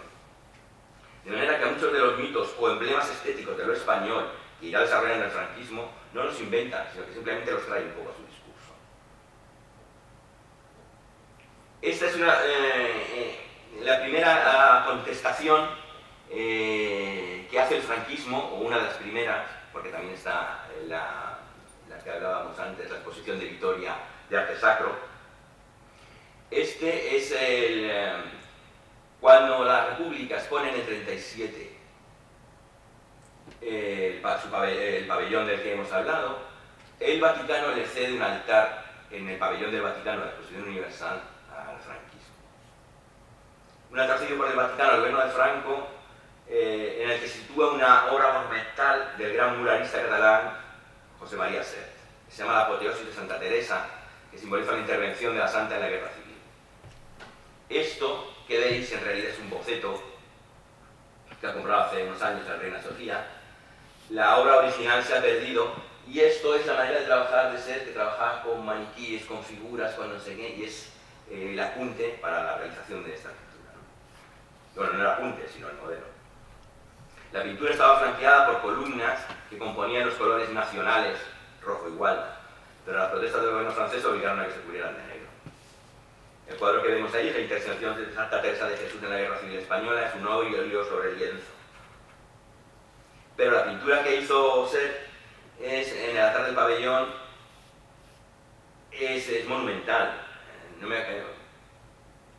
B: De manera que a muchos de los mitos o emblemas estéticos de lo español que irá desarrollando el franquismo no los inventan, sino que simplemente los trae un poco a su discurso. Esta es la primera contestación que hace el franquismo, o una de las primeras, porque también está la que hablábamos antes, la exposición de Vitoria de arte sacro. Este es cuando la República expone en el 37 el pabellón del que hemos hablado, el Vaticano le cede un altar en el pabellón del Vaticano de la Exposición Universal al franquismo. Un altar cedido por el Vaticano al gobierno de Franco, en el que se sitúa una obra monumental del gran muralista catalán José María Sert, que se llama La apoteosis de Santa Teresa, que simboliza la intervención de la Santa en la Guerra Civil. Esto que veis en realidad es un boceto que ha comprado hace unos años la reina Sofía. La obra original se ha perdido y esto es la manera de trabajar de Sert, que trabaja con maniquíes, con figuras, con no sé qué, y es el apunte para la realización de esta pintura, ¿no? Bueno, no el apunte, sino el modelo. La pintura estaba flanqueada por columnas que componían los colores nacionales, rojo igual, pero las protestas del gobierno francés obligaron a que se cubrieran de negro. El cuadro que vemos ahí es la Intercesión de Santa Teresa de Jesús en la Guerra Civil Española, es un óleo sobre el lienzo. Pero la pintura que hizo Sert es en el altar del pabellón, es monumental.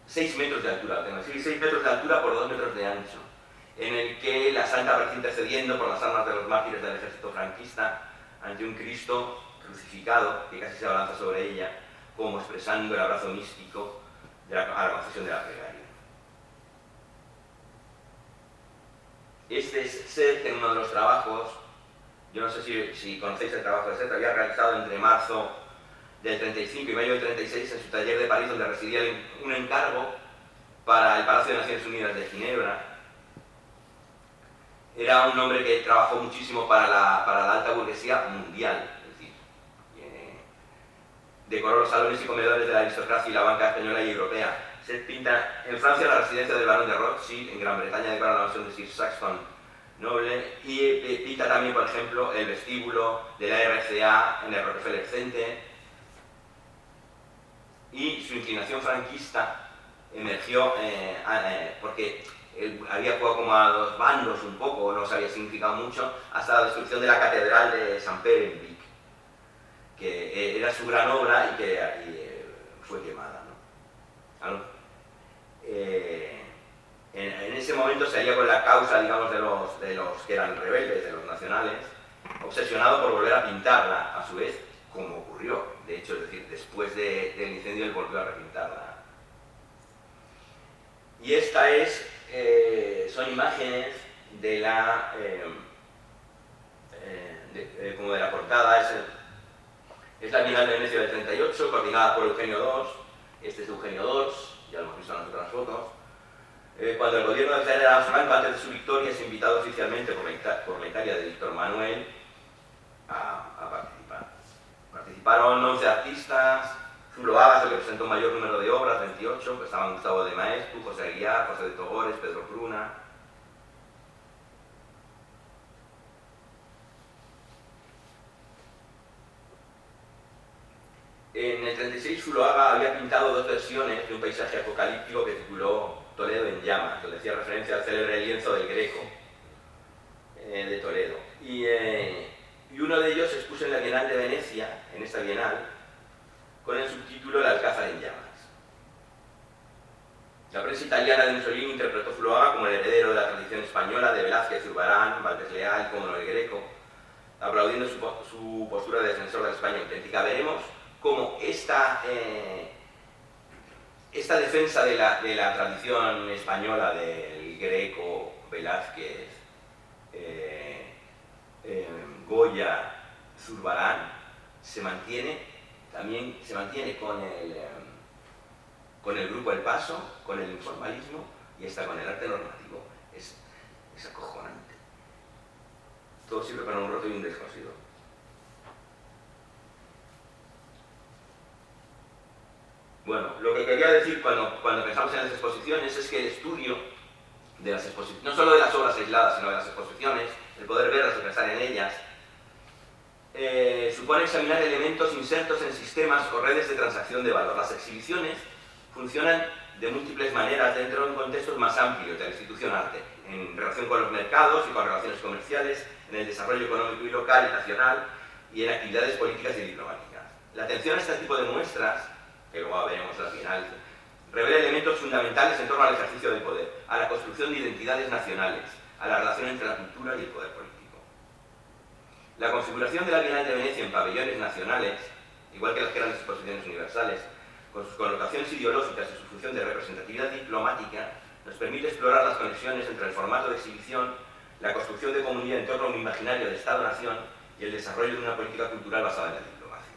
B: 6 metros de altura, tengo que decir, 6 metros de altura por 2 metros de ancho, en el que la santa aparece intercediendo por las armas de los mártires del ejército franquista ante un Cristo crucificado que casi se abalanza sobre ella, como expresando el abrazo místico a la concesión de la plegaria. Este es Sert en uno de los trabajos, yo no sé si conocéis el trabajo de Sert, había realizado entre marzo del 35 y mayo del 36 en su taller de París, donde residía un encargo para el Palacio de Naciones Unidas de Ginebra. Era un hombre que trabajó muchísimo para la alta burguesía mundial, es decir, decoró los salones y comedores de la aristocracia y la banca española y europea. Sert pinta en Francia la residencia del barón de Rothschild, en Gran Bretaña decora la mansión de Sir Saxton Noble, y pinta también, por ejemplo, el vestíbulo de la RCA en el Rockefeller Center. Y su inclinación franquista emergió porque él había jugado como a los bandos un poco, no se había significado mucho, hasta la destrucción de la catedral de San Pedro en Vic, que era su gran obra y que fue quemada, ¿no? En ese momento se haría con la causa, digamos, de los que eran rebeldes, de los nacionales, obsesionado por volver a pintarla, a su vez, como ocurrió. De hecho, es decir, después del incendio él volvió a repintarla. Y esta son imágenes de la como de la portada. Es la Bienal de Venecia del 38, coordinada por Eugenio II. Este es Eugenio II, ya lo hemos visto en las otras fotos. Cuando el gobierno de General Franco, antes de su victoria, es invitado oficialmente por la Italia de Víctor Manuel a participar. Participaron 11 artistas. Zuloaga es el que presentó un mayor número de obras, 28, pues estaban Gustavo de Maeztu, José Aguiar, José de Togores, Pedro Pruna. En el 36 Zuloaga había pintado 2 versiones de un paisaje apocalíptico que tituló Toledo en llamas, donde hacía referencia al célebre lienzo del Greco de Toledo. Y uno de ellos se expuso en la Bienal de Venecia, en esta Bienal, con el subtítulo El Alcázar en llamas. La prensa italiana de Mussolini interpretó Zuloaga como el heredero de la tradición española de Velázquez, Zurbarán, Valdés Leal, como el Greco, aplaudiendo su postura de defensor de la España auténtica. Veremos cómo esta defensa de la tradición española del Greco, Velázquez, Goya, Zurbarán, se mantiene con el grupo El Paso, con el informalismo y hasta con el arte normativo. Es acojonante. Todo sirve para un roto y un descosido. Bueno, lo que quería decir cuando pensamos en las exposiciones es que el estudio de las exposiciones, no solo de las obras aisladas, sino de las exposiciones, el poder verlas y pensar en ellas, supone examinar elementos insertos en sistemas o redes de transacción de valor. Las exhibiciones funcionan de múltiples maneras dentro de un contexto más amplio de la institución arte, en relación con los mercados y con relaciones comerciales, en el desarrollo económico y local y nacional, y en actividades políticas y diplomáticas. La atención a este tipo de muestras, que luego veremos al final, revela elementos fundamentales en torno al ejercicio del poder, a la construcción de identidades nacionales, a la relación entre la cultura y el poder político. La configuración de la Bienal de Venecia en pabellones nacionales, igual que las grandes exposiciones universales, con sus connotaciones ideológicas y su función de representatividad diplomática, nos permite explorar las conexiones entre el formato de exhibición, la construcción de comunidad en torno a un imaginario de Estado-Nación y el desarrollo de una política cultural basada en la diplomacia.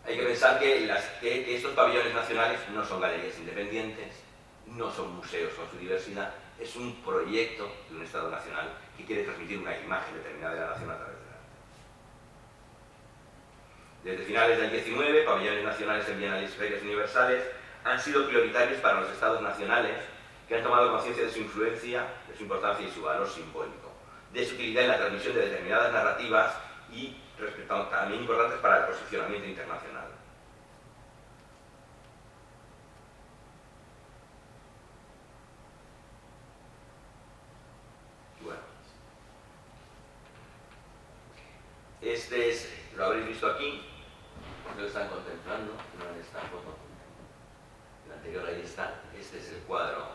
B: Hay que pensar que estos pabellones nacionales no son galerías independientes, no son museos con su diversidad, es un proyecto de un Estado nacional que quiere transmitir una imagen determinada de la nación a través del arte. Desde finales del 19, pabellones nacionales en bienales y ferias universales han sido prioritarios para los Estados nacionales que han tomado conciencia de su influencia, de su importancia y su valor simbólico, de su utilidad en la transmisión de determinadas narrativas y también importantes para el posicionamiento internacional. Bueno, este es, lo habréis visto aquí, lo están contemplando, no en esta foto, el anterior ahí está, este es el cuadro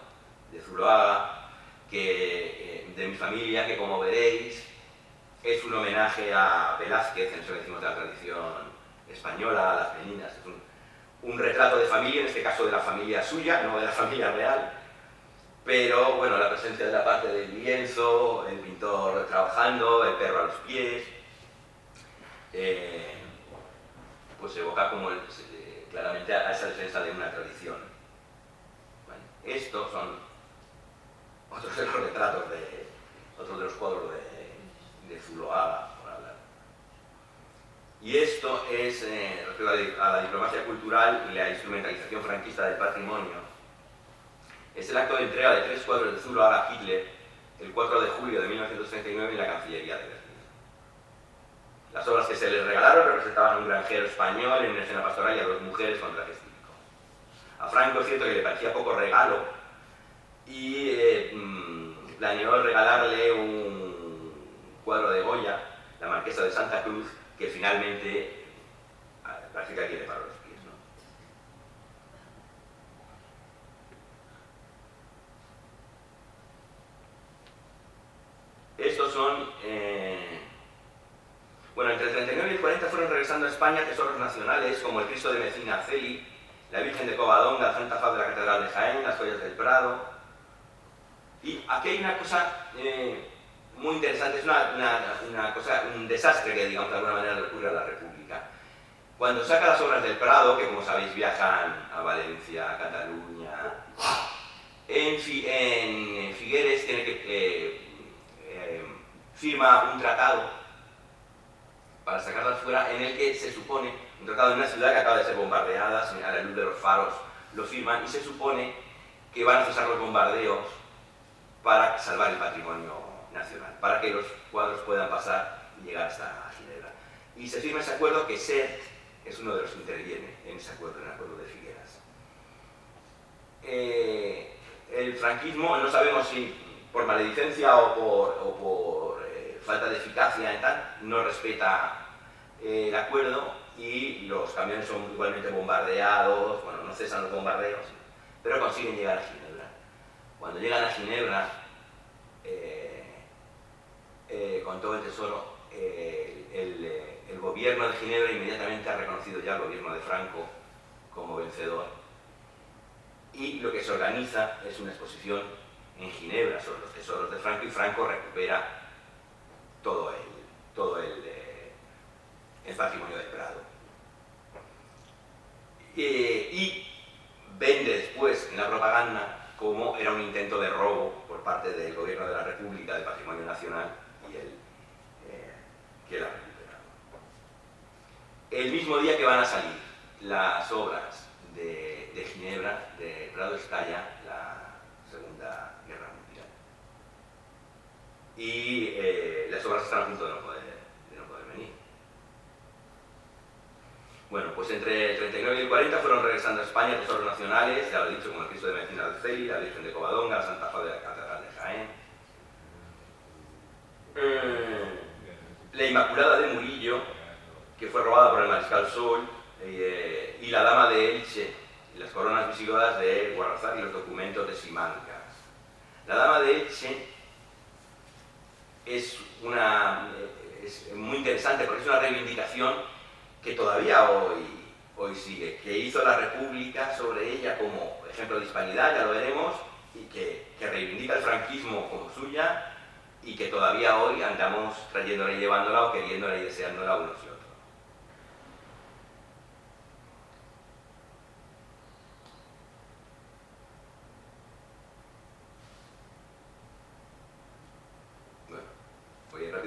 B: de Zuloaga, de mi familia, que como veréis, es un homenaje a Velázquez, en eso le decimos de la tradición española, a las meninas. Es un retrato de familia, en este caso de la familia suya, no de la familia real. Pero bueno, la presencia de la parte del lienzo, el pintor trabajando, el perro a los pies, pues evoca como claramente a esa defensa de una tradición. Bueno, estos son otros de los retratos otros de los cuadros de Zuloaga, por hablar. Y esto es, respecto a la diplomacia cultural y la instrumentalización franquista del patrimonio, es el acto de entrega de 3 cuadros de Zuloaga a Hitler el 4 de julio de 1939 en la Cancillería de Berlín. Las obras que se les regalaron representaban a un granjero español en una escena pastoral y a 2 mujeres con trajes típicos. A Franco es cierto que le parecía poco regalo y planeó regalarle un cuadro de Goya, la Marquesa de Santa Cruz, que finalmente parece que aquí le paró los pies, ¿no? Estos son... bueno, entre el 39 y el 40 fueron regresando a España tesoros nacionales como el Cristo de Mecina Celi, la Virgen de Covadonga, la Santa Faz de la Catedral de Jaén, las joyas del Prado. Y aquí hay una cosa muy interesante, es un desastre que, digamos, de alguna manera le ocurre a la República. Cuando saca las obras del Prado, que como sabéis viajan a Valencia, a Cataluña, en Figueres tiene que firma un tratado para sacarlas fuera, en el que se supone, un tratado de una ciudad que acaba de ser bombardeada, a la luz de los faros lo firman, y se supone que van a cesar los bombardeos para salvar el patrimonio nacional, para que los cuadros puedan pasar y llegar hasta Ginebra. Y se firma ese acuerdo, que Sert es uno de los que interviene en ese acuerdo, en el acuerdo de Figueras. El franquismo, no sabemos si por maledicencia o por falta de eficacia y tal, no respeta el acuerdo y los camiones son igualmente bombardeados, bueno, no cesan los bombardeos, pero consiguen llegar a Ginebra. Cuando llegan a Ginebra, con todo el tesoro, el gobierno de Ginebra inmediatamente ha reconocido ya al gobierno de Franco como vencedor, y lo que se organiza es una exposición en Ginebra sobre los tesoros de Franco, y Franco recupera todo el patrimonio del Prado. Y vende después en la propaganda como era un intento de robo por parte del gobierno de la República del patrimonio nacional y que la recuperado. El mismo día que van a salir las obras de Ginebra, de Prado, estalla la Segunda Guerra Mundial. Y las obras están a punto de no poder venir. Bueno, pues entre el 39 y el 40 fueron regresando a España tesoros nacionales, ya lo he dicho, como el Cristo de Mecina de Celi, la Virgen de Covadonga, la Santa Faz de la Catedral de Jaén. La Inmaculada de Murillo, que fue robada por el Mariscal Soult, y la Dama de Elche, y las coronas visigodas de Guarrazar y los documentos de Simancas. La Dama de Elche es muy interesante porque es una reivindicación que todavía hoy sigue, que hizo la República sobre ella como ejemplo de hispanidad, ya lo veremos, y que reivindica el franquismo como suya, y que todavía hoy andamos trayéndola y llevándola o queriéndola y deseándola unos y otros.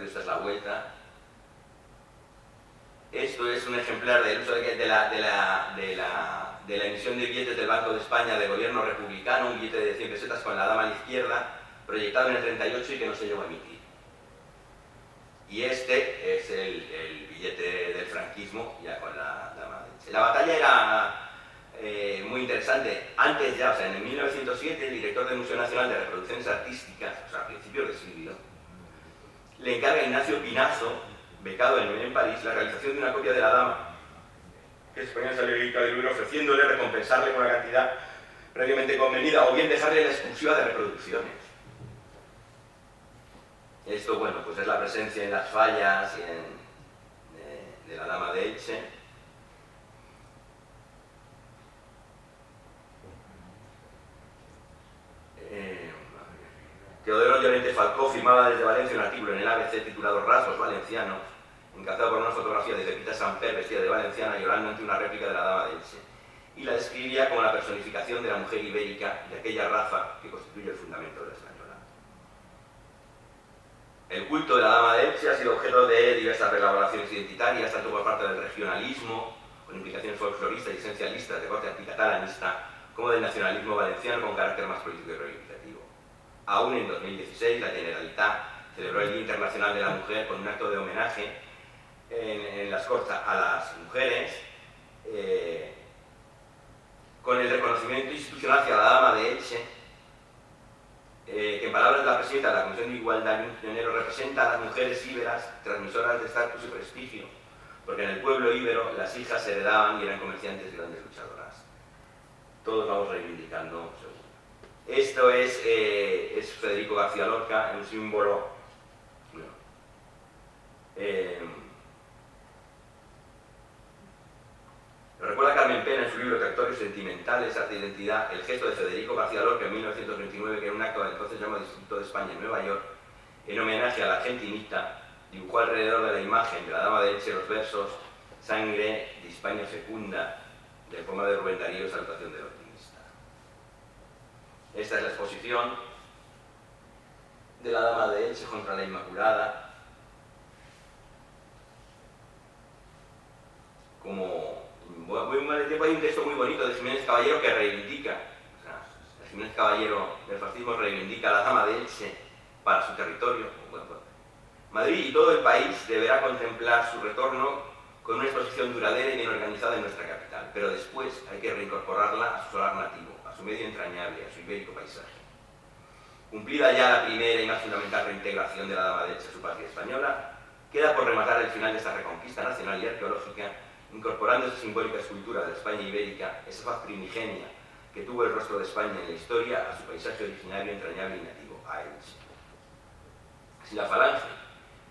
B: esta es la vuelta. Esto es un ejemplar del uso de la emisión de billetes del Banco de España del gobierno republicano, un billete de 100 pesetas con la dama a la izquierda, proyectado en el 38 y que no se llegó a emitir. Y este es el billete del franquismo, ya con la dama de Elche. La batalla era muy interesante. Antes ya, o sea, en 1907, el director del Museo Nacional de Reproducciones Artísticas, o sea, a principios del siglo, le encarga a Ignacio Pinazo, becado en París, la realización de una copia de la dama, que se ponía en la biblioteca del Louvre, ofreciéndole recompensarle con una cantidad previamente convenida o bien dejarle la exclusiva de reproducciones. Esto, bueno, pues es la presencia en las fallas de la dama de Elche. Teodoro Llorente Falcó firmaba desde Valencia un artículo en el ABC titulado Rasgos Valencianos, encabezado por una fotografía de Pepita Samper vestida de valenciana llorando ante una réplica de la dama de Elche, y la describía como la personificación de la mujer ibérica de aquella raza que constituye el fundamento de la española. El culto de la dama de Elche ha sido objeto de diversas reelaboraciones identitarias, tanto por parte del regionalismo, con implicaciones folcloristas y esencialistas de corte anticatalanista, como del nacionalismo valenciano con carácter más político y reivindicativo. Aún en 2016, la Generalitat celebró el Día Internacional de la Mujer con un acto de homenaje en las Corts a las mujeres, con el reconocimiento institucional hacia la dama de Elche, que en palabras de la presidenta de la Comisión de Igualdad y Género representa a las mujeres íberas, transmisoras de estatus y prestigio, porque en el pueblo íbero las hijas se heredaban y eran comerciantes y grandes luchadoras. Todos vamos reivindicando, seguro. Esto es Federico García Lorca, un símbolo. Bueno, lo recuerda Carmen Pena en su libro Territorios Sentimentales, Arte e Identidad, el gesto de Federico García Lorca en 1929, que en un acto del entonces llamado Distrito de España en Nueva York, en homenaje a la argentinista, dibujó alrededor de la imagen de la dama de Elche los versos Sangre de Hispania fecunda, del poema de Rubén Darío, Salutación del optimista. Esta es la exposición de la dama de Elche contra la Inmaculada, como hay un texto muy bonito de Jiménez Caballero que reivindica, o sea, Jiménez Caballero del fascismo reivindica a la dama de Elche para su territorio. Bueno, Madrid y todo el país deberá contemplar su retorno con una exposición duradera y bien organizada en nuestra capital, pero después hay que reincorporarla a su solar nativo, a su medio entrañable, a su ibérico paisaje. Cumplida ya la primera y más fundamental reintegración de la dama de Elche a su patria española, queda por rematar el final de esta reconquista nacional y arqueológica, incorporando esa simbólica escultura de la España ibérica, esa faz primigenia que tuvo el rostro de España en la historia, a su paisaje originario, entrañable y nativo, a Elche. Si la Falange,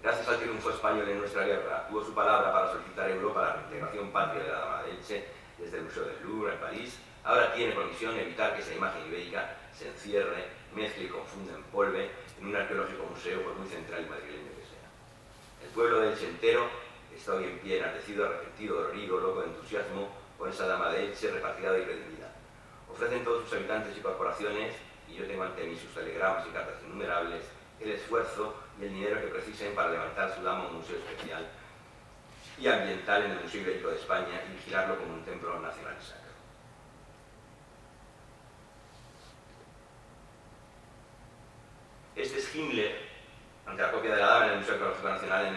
B: gracias al triunfo español en nuestra guerra, tuvo su palabra para solicitar a Europa la reintegración patria de la dama de Elche desde el Museo del Louvre en París, ahora tiene por misión evitar que esa imagen ibérica se encierre, mezcle y confunda en polve en un arqueológico museo, por muy central y madrileño que sea. El pueblo de Elche entero está hoy en pie, enardecido, arrepentido, dolorido, loco de entusiasmo por esa dama de Elche repatriada y redimida. Ofrecen todos sus habitantes y corporaciones, y yo tengo ante mí sus telegramas y cartas innumerables, el esfuerzo y el dinero que precisen para levantar su dama a un museo especial y ambiental en el Museo Ibérico de España y vigilarlo como un templo nacional y sacro. Este es Himmler, ante la copia de la dama en el Museo Arqueológico Nacional en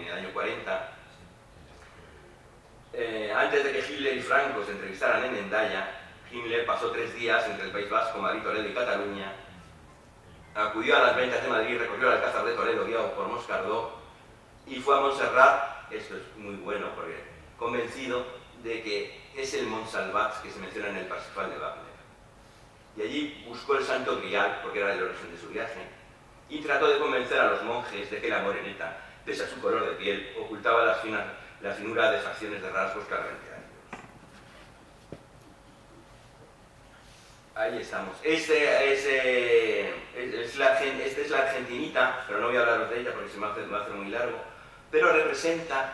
B: el año 40. Antes de que Hitler y Franco se entrevistaran en Hendaya, Himmler pasó 3 días entre el País Vasco, Madrid, Toledo y Cataluña. Acudió a las ventas de Madrid, recorrió el Alcázar de Toledo, guiado por Moscardó, y fue a Montserrat, esto es muy bueno, porque convencido de que es el Montsalvat que se menciona en el Parsifal de Wagner. Y allí buscó el Santo Grial, porque era el origen de su viaje, y trató de convencer a los monjes de que la moreneta, pese a su color de piel, ocultaba la finura de facciones de rasgos claramente áridos. Ahí estamos. Esta es la argentinita, pero no voy a hablaros de ella porque se me hace muy largo, pero representa,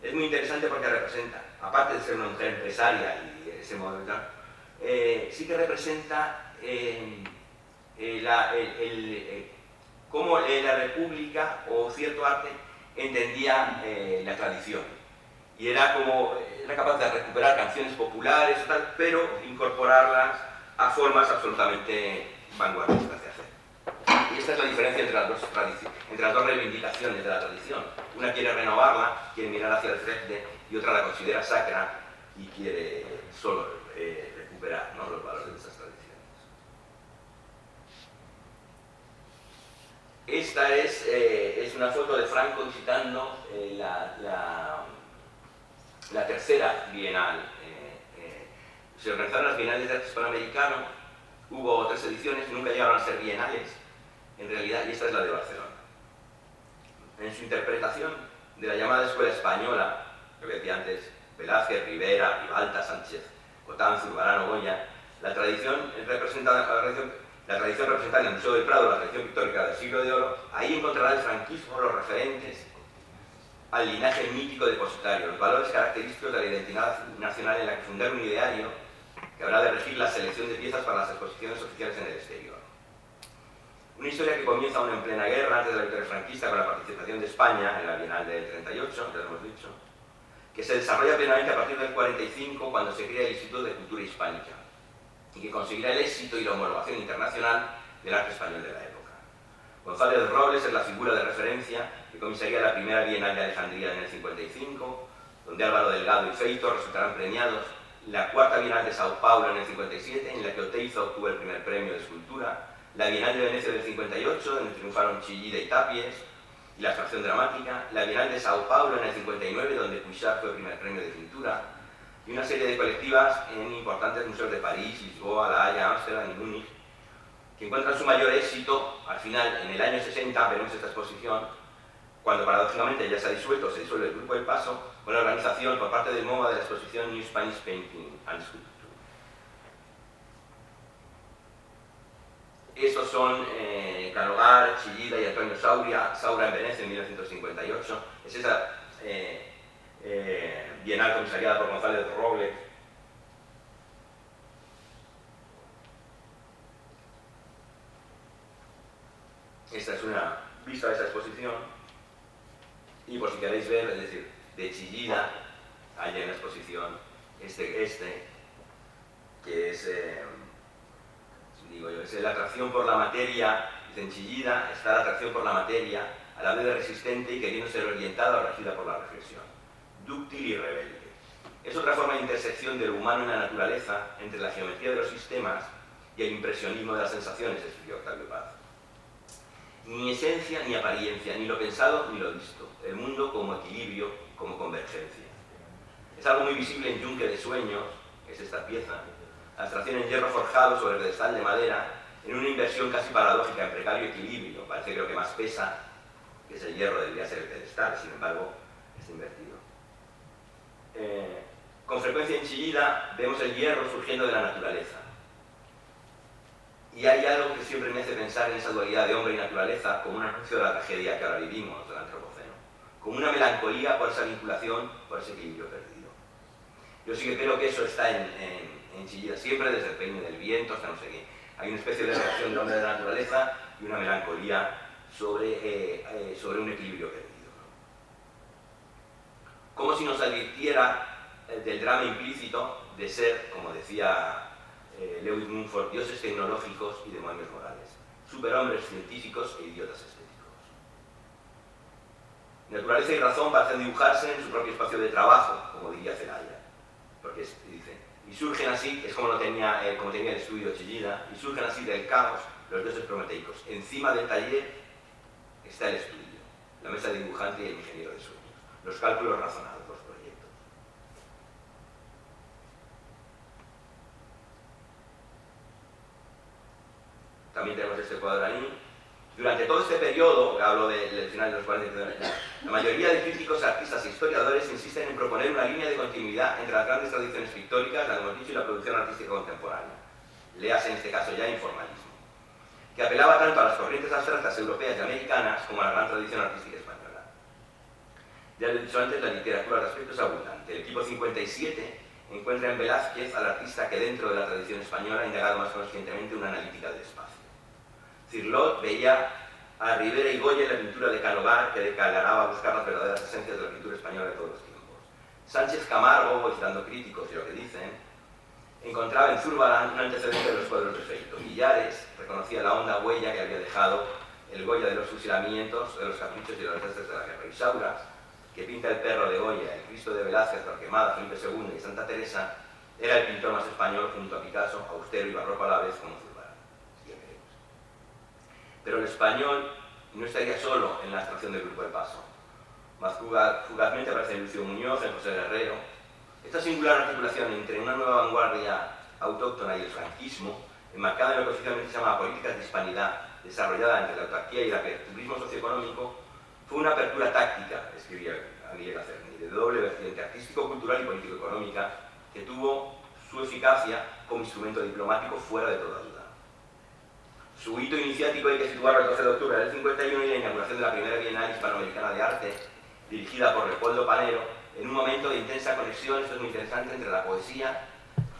B: es muy interesante porque representa, aparte de ser una mujer empresaria y ese modelo, sí que representa cómo la República o cierto arte entendía la tradición. Y era capaz de recuperar canciones populares, tal, pero incorporarlas a formas absolutamente vanguardistas de hacer. Y esta es la diferencia entre las dos reivindicaciones de la tradición. Una quiere renovarla, quiere mirar hacia el frente, y otra la considera sacra y quiere solo recuperar, ¿no?, los valores de esas tradiciones. Esta es una foto de Franco visitando la tercera Bienal. Se organizaron las Bienales de Arte Hispanoamericano, hubo 3 ediciones, nunca llegaron a ser bienales, en realidad, y esta es la de Barcelona. En su interpretación de la llamada Escuela Española, lo que decía antes, Velázquez, Rivera, Ribalta, Sánchez, Cotán, Zurbarán, Goya, la tradición representada en el Museo del Prado, la tradición pictórica del siglo de oro, ahí encontrará el franquismo, los referentes al linaje mítico depositario, los valores característicos de la identidad nacional en la que fundar un ideario que habrá de regir la selección de piezas para las exposiciones oficiales en el exterior. Una historia que comienza aún en plena guerra, antes de la victoria franquista, con la participación de España en la Bienal del 38, ya lo hemos dicho, que se desarrolla plenamente a partir del 45, cuando se crea el Instituto de Cultura Hispánica, y que conseguirá el éxito y la homologación internacional del arte español de la época. González Robles es la figura de referencia que comisaría la primera Bienal de Alejandría en el 55, donde Álvaro Delgado y Feito resultarán premiados, la cuarta Bienal de Sao Paulo en el 57, en la que Oteiza obtuvo el primer premio de escultura, la Bienal de Venecia del 58, donde triunfaron Chillida y Tapies, y la abstracción dramática, la Bienal de Sao Paulo en el 59, donde Cuixart fue el primer premio de pintura, y una serie de colectivas en importantes museos de París, Lisboa, La Haya, Ámsterdam y Múnich, que encuentran su mayor éxito al final, en el año 60, veremos esta exposición, cuando paradójicamente ya se disuelve el Grupo El Paso, con la organización por parte del MoMA de la exposición New Spanish Painting and Sculpture. Estos son Canogar, Chillida y Antonio Saura en Venecia en 1958. Es esa Bienal comisariada por González Robles. Esta es una vista de esa exposición. Y por si queréis ver, es decir, de Chillida, hay en la exposición que es la atracción por la materia, en Chillida está la atracción por la materia, a la vez de resistente y queriendo ser orientada o regida por la reflexión, dúctil y rebelde. Es otra forma de intersección de lo humano en la naturaleza entre la geometría de los sistemas y el impresionismo de las sensaciones, escribió Octavio Paz. Ni esencia ni apariencia, ni lo pensado ni lo visto, el mundo como equilibrio, como convergencia. Es algo muy visible en Yunque de Sueños, que es esta pieza, abstracción en hierro forjado sobre pedestal de madera, en una inversión casi paradójica en precario equilibrio. Parece que lo que más pesa, que es el hierro, debería ser el pedestal, sin embargo, está invertido. Con frecuencia en Chillida vemos el hierro surgiendo de la naturaleza. Y hay algo que siempre me hace pensar en esa dualidad de hombre y naturaleza como un anuncio de la tragedia que ahora vivimos, del antropoceno, como una melancolía por esa vinculación, por ese equilibrio perdido. Yo sí que creo que eso está en Chillida, siempre desde el peine del viento hasta no sé qué. Hay una especie de relación del hombre de la naturaleza y una melancolía sobre un equilibrio perdido, ¿no? Como si nos advirtiera del drama implícito de ser, como decía Lewis Mumford, dioses tecnológicos y demonios morales, superhombres científicos e idiotas estéticos. Naturaleza y razón parecen dibujarse en su propio espacio de trabajo, como diría Celaya, porque dice, y surgen así, es como tenía el estudio Chillida, y surgen así del caos los dioses prometeicos. Encima del taller está el estudio, la mesa de dibujante y el ingeniero de sueños, los cálculos razonados, los proyectos. También tenemos este cuadro ahí. Durante todo este periodo, hablo del final de los 40, la mayoría de críticos, artistas e historiadores insisten en proponer una línea de continuidad entre las grandes tradiciones pictóricas, la hemos dicho, y la producción artística contemporánea. Léase en este caso ya informalismo, que apelaba tanto a las corrientes abstractas europeas y americanas como a la gran tradición artística española. Ya lo he dicho antes, la literatura al respecto es abundante. El equipo 57 encuentra en Velázquez al artista que dentro de la tradición española ha indagado más conscientemente una analítica del espacio. Cirlot veía a Ribera y Goya en la pintura de Canova, que declaraba buscar las verdaderas esencias de la pintura española de todos los tiempos. Sánchez Camargo, citando críticos y lo que dicen, encontraba en Zurbarán un antecedente de los cuadros de Feito. Villares reconocía la honda huella que había dejado el Goya de los fusilamientos, de los caprichos y de los desastres de la guerra. Y Sauras, que pinta el perro de Goya, el Cristo de Velázquez, Torquemada, Felipe II y Santa Teresa, era el pintor más español junto a Picasso, austero y barroco a la vez como Zurbarán. Pero el español no estaría solo en la abstracción del Grupo de Paso. Más fugazmente aparece en Lucio Muñoz, en José Guerrero. Esta singular articulación entre una nueva vanguardia autóctona y el franquismo, enmarcada en lo que oficialmente se llama políticas de hispanidad, desarrollada entre la autarquía y el aperturismo socioeconómico, fue una apertura táctica, escribía Miguel Acerni, de doble vertiente artístico, cultural y político-económica, que tuvo su eficacia como instrumento diplomático fuera de toda duda. Su hito iniciático hay que situarlo el 12 de octubre del 51 y la inauguración de la primera Bienal Hispanoamericana de Arte, dirigida por Leopoldo Panero, en un momento de intensa conexión, esto es muy interesante, entre la poesía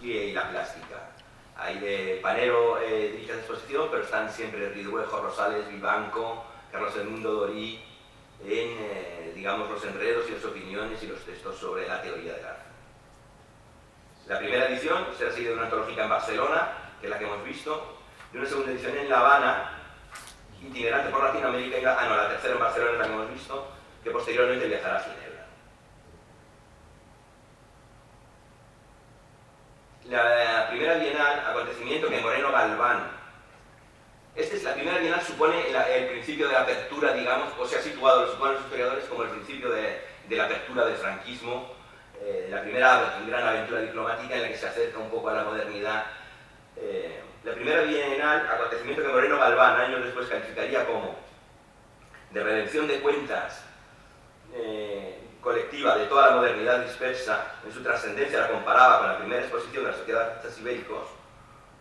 B: y la plástica. Ahí Panero dirige la exposición, pero están siempre Ridruejo, Rosales, Vivanco, Carlos Edmundo Dorí, en digamos, los enredos y las opiniones y los textos sobre la teoría del arte. La primera edición será seguida de una antológica en Barcelona, que es la que hemos visto, de una segunda edición en La Habana, itinerante por Latinoamérica, y la tercera en Barcelona, es la que hemos visto, que posteriormente viajará a Ginebra. La primera Bienal, acontecimiento que Moreno Galván. La primera Bienal supone el principio de la apertura, digamos, o se ha situado, lo suponen los historiadores, como el principio de la apertura del franquismo, la primera gran aventura diplomática en la que se acerca un poco a la modernidad. La primera Bienal, acontecimiento que Moreno Galván años después calificaría como de redención de cuentas colectiva de toda la modernidad dispersa, en su trascendencia la comparaba con la primera exposición de la Sociedad de Artistas Ibéricos,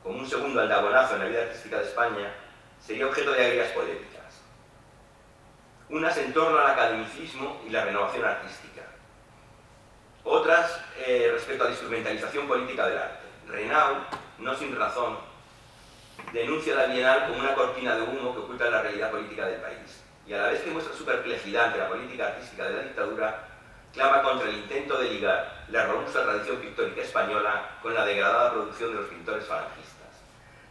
B: como un segundo aldabonazo en la vida artística de España, sería objeto de agrias polémicas. Unas en torno al academicismo y la renovación artística. Otras respecto a la instrumentalización política del arte. Renaud, no sin razón, denuncia la Bienal como una cortina de humo que oculta la realidad política del país. Y a la vez que muestra su perplejidad ante la política artística de la dictadura, clama contra el intento de ligar la robusta tradición pictórica española con la degradada producción de los pintores falangistas,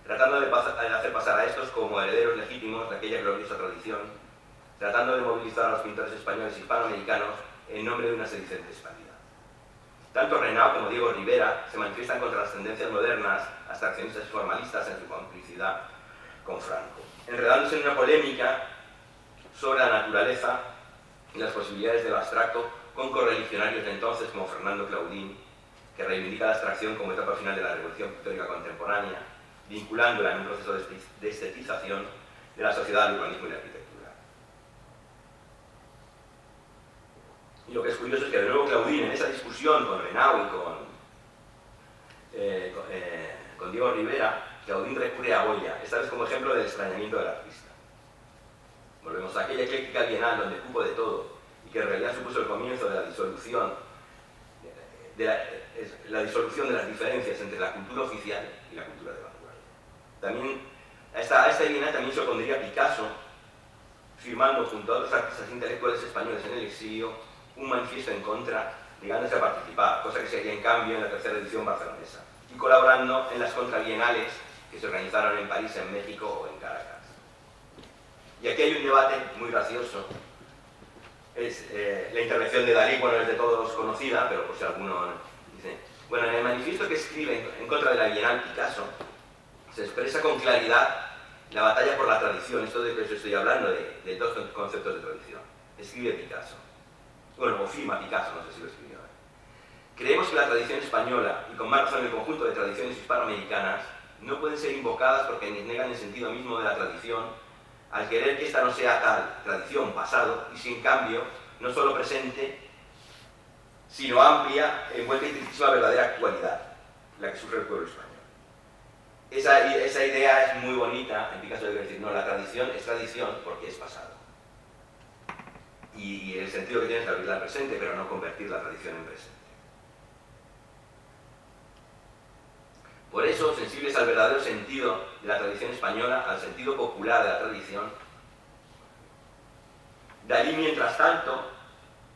B: tratando de hacer pasar a estos como herederos legítimos de aquella gloriosa tradición, tratando de movilizar a los pintores españoles hispanoamericanos en nombre de una sedicente hispanidad. Tanto Renaud como Diego Rivera se manifiestan contra las tendencias modernas, abstraccionistas y formalistas en su complicidad con Franco, enredándose en una polémica sobre la naturaleza y las posibilidades de lo abstracto con correligionarios de entonces como Fernando Claudín, que reivindica la abstracción como etapa final de la revolución pictórica contemporánea, vinculándola en un proceso de estetización de la sociedad, al urbanismo y la arquitectura. Y lo que es curioso es que de nuevo Claudín, en esa discusión con Renaud y con Diego Rivera, Claudín recurre a Goya, esta vez como ejemplo del extrañamiento del artista. Volvemos a aquella ecléctica bienal donde cupo de todo y que en realidad supuso el comienzo de la disolución de las diferencias entre la cultura oficial y la cultura de vanguardia. También a esta bienal también se opondría Picasso, firmando junto a otros artistas intelectuales españoles en el exilio un manifiesto en contra, negándose a participar, cosa que sería en cambio en la tercera edición barcelonesa, y colaborando en las contrabienales que se organizaron en París, en México o en Caracas. Y aquí hay un debate muy gracioso. Es la intervención de Dalí, bueno, es de todos conocida, pero por si alguno dice... Bueno, en el manifiesto que escribe en contra de la Bienal Picasso, se expresa con claridad la batalla por la tradición, esto de que os estoy hablando, de dos conceptos de tradición. Escribe Picasso. Bueno, o firma Picasso, no sé si lo escribió. Creemos que la tradición española, y con más razón el conjunto de tradiciones hispanoamericanas, no pueden ser invocadas porque niegan el sentido mismo de la tradición, al querer que esta no sea tal tradición, pasado, y sin cambio, no solo presente, sino amplia, envuelta y riquísima verdadera actualidad, la que sufre el pueblo español. Esa idea es muy bonita, en Picasso debe decir, no, la tradición es tradición porque es pasado. Y el sentido que tiene es abrirla al presente, pero no convertir la tradición en presente. Por eso, sensibles al verdadero sentido de la tradición española, al sentido popular de la tradición, Dalí, mientras tanto,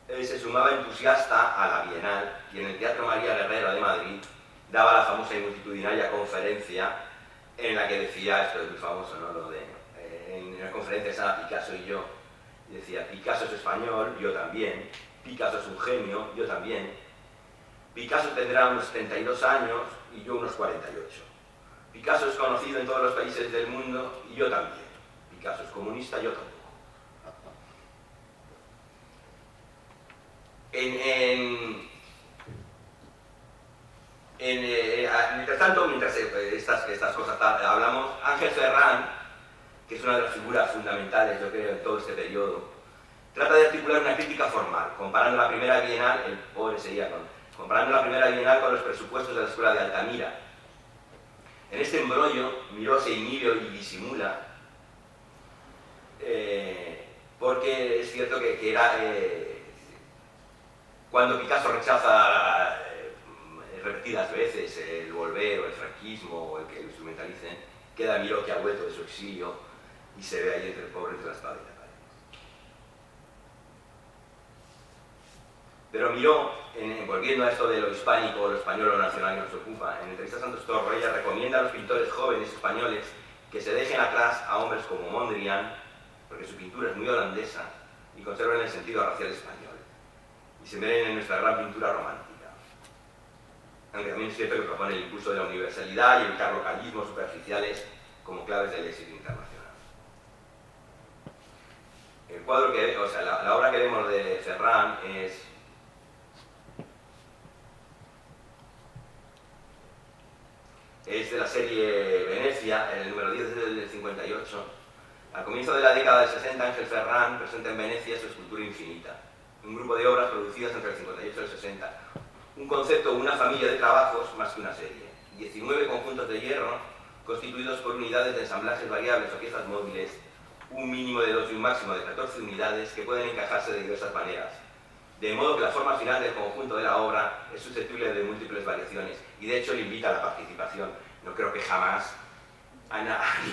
B: se sumaba entusiasta a la Bienal y en el Teatro María Guerrero de Madrid daba la famosa y multitudinaria conferencia en la que decía, esto es muy famoso, ¿no? Lo de, en una conferencia estaba Picasso y yo, y decía, Picasso es español, yo también, Picasso es un genio, yo también, Picasso tendrá unos 72 años y yo unos 48. Picasso es conocido en todos los países del mundo y yo también. Picasso es comunista, yo tampoco. Mientras tanto, mientras estas cosas hablamos, Ángel Ferrán, que es una de las figuras fundamentales, yo creo, en todo este periodo, trata de articular una crítica formal, comparando la primera Bienal, el pobre sería comparando la primera Bienal con los presupuestos de la Escuela de Altamira. En este embrollo, Miró se inhibe y disimula, porque es cierto que era cuando Picasso rechaza repetidas veces el volver o el franquismo o el que lo instrumentalicen, queda Miró que ha vuelto de su exilio y se ve ahí entre el pobre entre la espada y la pared. Pero Miró, volviendo a esto de lo hispánico, lo español o lo nacional que nos ocupa, en entrevista a Santos Torroella recomienda a los pintores jóvenes españoles que se dejen atrás a hombres como Mondrian, porque su pintura es muy holandesa y conservan el sentido racial español, y se ven en nuestra gran pintura romántica. Aunque también es cierto que propone el impulso de la universalidad y el carlocalismo superficiales como claves del éxito internacional. El cuadro que, o sea, la obra que vemos de Ferrán es de la serie Venecia, en el número 10 del 58. Al comienzo de la década del 60, Ángel Ferrán presenta en Venecia su escultura infinita, un grupo de obras producidas entre el 58 y el 60. Un concepto o una familia de trabajos más que una serie. 19 conjuntos de hierro constituidos por unidades de ensamblajes variables o piezas móviles, un mínimo de 2 y un máximo de 14 unidades que pueden encajarse de diversas maneras. De modo que la forma final del conjunto de la obra es susceptible de múltiples variaciones y de hecho le invita a la participación. No creo que jamás a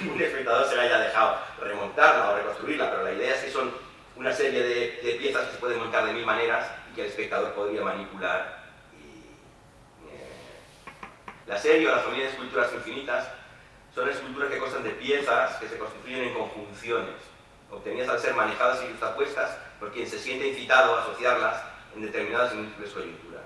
B: ningún espectador se le haya dejado remontarla o reconstruirla, pero la idea es que son una serie de piezas que se pueden montar de 1000 maneras y que el espectador podría manipular. La serie o la familia de esculturas infinitas son esculturas que constan de piezas que se constituyen en conjunciones, obtenidas al ser manejadas y justapuestas por quien se siente incitado a asociarlas en determinadas y múltiples coyunturas.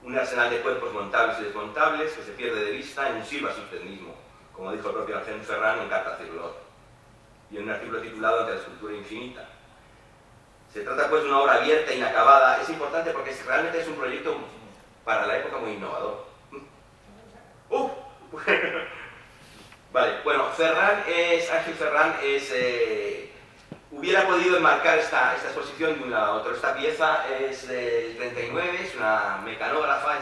B: Un arsenal de cuerpos montables y desmontables que se pierde de vista en un sírvase usted mismo, como dijo el propio Ángel Ferrán en Carta a Cirlot, y en un artículo titulado Ante la escultura infinita. Se trata pues de una obra abierta e inacabada. Es importante porque realmente es un proyecto para la época muy innovador. Vale, bueno, Ángel Ferrán hubiera podido enmarcar esta exposición de un lado a otro. Esta pieza es del 39, es una mecanógrafa,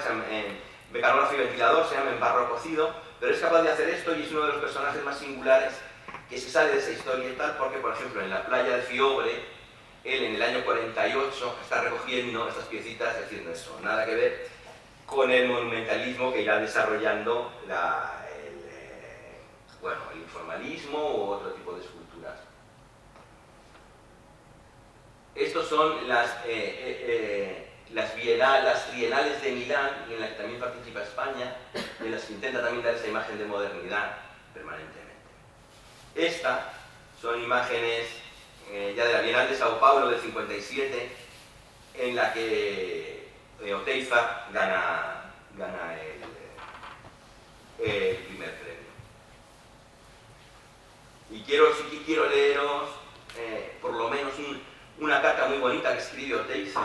B: mecanógrafo y ventilador, se llama En barro cocido, pero es capaz de hacer esto y es uno de los personajes más singulares que se sale de esa historia y tal, porque, por ejemplo, en la playa de Fiobre, él en el año 48 está recogiendo estas piecitas haciendo eso, nada que ver con el monumentalismo que irá desarrollando el informalismo u otro tipo de esculturas. Estos son las trienales de Milán, en las que también participa España, y en las que intenta también dar esa imagen de modernidad permanentemente. Estas son imágenes ya de la Bienal de Sao Paulo del 57, en la que Oteiza gana el primer premio. Y quiero leeros por lo menos una carta muy bonita que escribe Oteiza.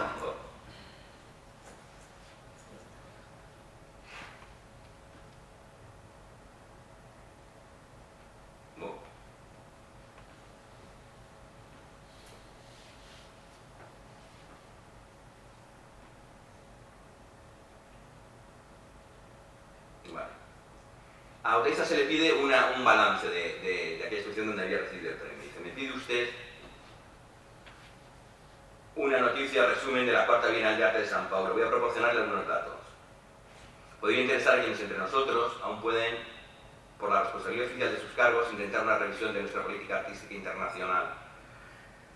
B: A Oteiza se le pide un balance de aquella exposición donde había recibido el premio. Dice, me pide usted una noticia, resumen de la cuarta Bienal de Arte de San Paulo. Voy a proporcionarle algunos datos. Podría interesar a quienes entre nosotros aún pueden, por la responsabilidad oficial de sus cargos, intentar una revisión de nuestra política artística internacional.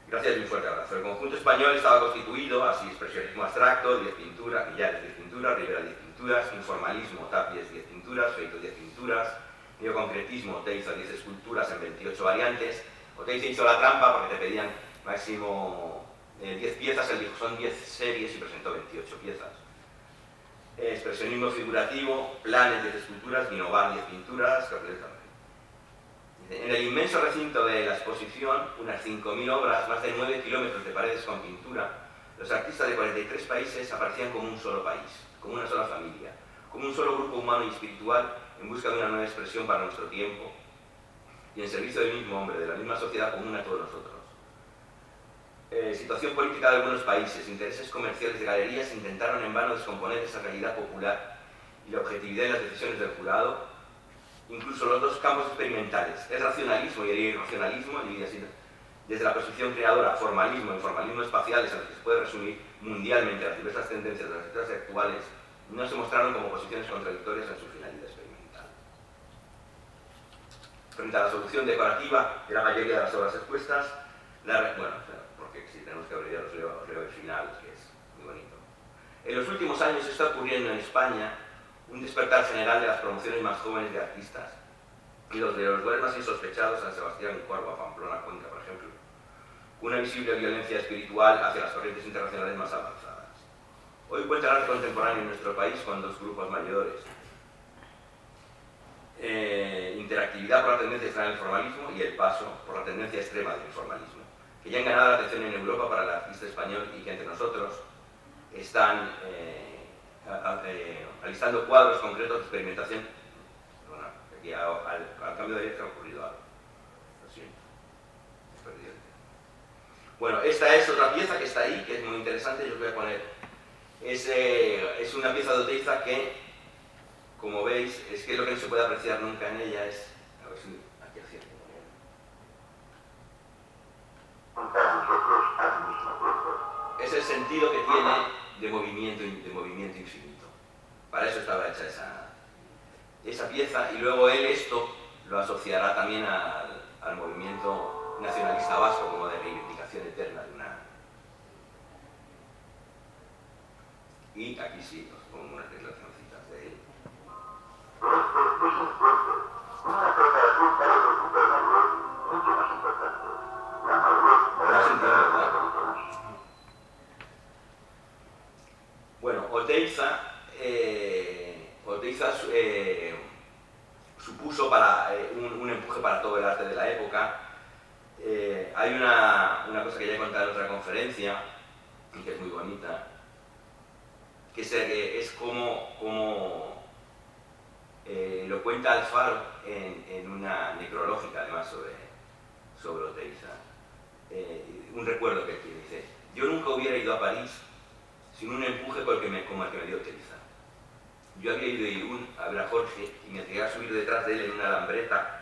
B: Gracias y un fuerte abrazo. El conjunto español estaba constituido, así, expresionismo abstracto, 10 pinturas, Millares 10 pinturas, Rivera 10 pinturas, informalismo, Tapies 10 pinturas, Feito 10 pinturas, neoconcretismo, Oteiza 10 esculturas en 28 variantes. Oteiza hizo la trampa porque te pedían máximo 10 piezas, él dijo son 10 series y presentó 28 piezas. Expresionismo figurativo, Planes 10 esculturas, Guinovar 10 pinturas, Capriles también. En el inmenso recinto de la exposición, unas 5.000 obras, más de 9 kilómetros de paredes con pintura, los artistas de 43 países aparecían como un solo país, como una sola familia, como un solo grupo humano y espiritual en busca de una nueva expresión para nuestro tiempo y en servicio del mismo hombre, de la misma sociedad común a todos nosotros. Situación política de algunos países, intereses comerciales de galerías intentaron en vano descomponer esa realidad popular y la objetividad en las decisiones del jurado. Incluso los dos campos experimentales, el racionalismo y el irracionalismo, desde la posición creadora, formalismo e informalismo espaciales, en los que se puede resumir mundialmente las diversas tendencias de las sociedades actuales, no se mostraron como posiciones contradictorias en su finalidad experimental. Frente a la solución decorativa de la mayoría de las obras expuestas, porque si tenemos que abreviar os leo el final, que es muy bonito. En los últimos años está ocurriendo en España un despertar general de las promociones más jóvenes de artistas y los de los lugares más insospechados, San Sebastián, Córdoba, Pamplona, Cuenca, por ejemplo, con una visible violencia espiritual hacia las corrientes internacionales más avanzadas. Hoy cuenta el arte contemporáneo en nuestro país con dos grupos mayores: interactividad por la tendencia extrema del formalismo y el paso por la tendencia extrema del informalismo, que ya han ganado la atención en Europa para el artista español y que entre nosotros están alistando cuadros concretos de experimentación. Bueno, aquí al cambio de dirección ha ocurrido algo. Lo siento. He perdido el tiempo. Bueno, esta es otra pieza que está ahí, que es muy interesante. Yo os voy a poner. Es una pieza de Oteiza que, como veis, es que lo que no se puede apreciar nunca en ella es. A ver si aquí acierto. Es el sentido que tiene de movimiento infinito. Para eso estaba hecha esa pieza, y luego él esto lo asociará también al movimiento nacionalista vasco como de reivindicación eterna de una... Y aquí sí, os pongo unas declaracioncitas de él. Bueno, Oteiza supuso un empuje para todo el arte de la época. Hay una cosa que ya he contado en otra conferencia, y que es muy bonita, que es como lo cuenta Alfaro en una necrológica, además, sobre Oteiza. Un recuerdo que tiene, dice: yo nunca hubiera ido a París sin un empuje como el que me dio Oteiza. Yo había ido a Irún a ver a Jorge y me llegué a subir detrás de él en una lambreta,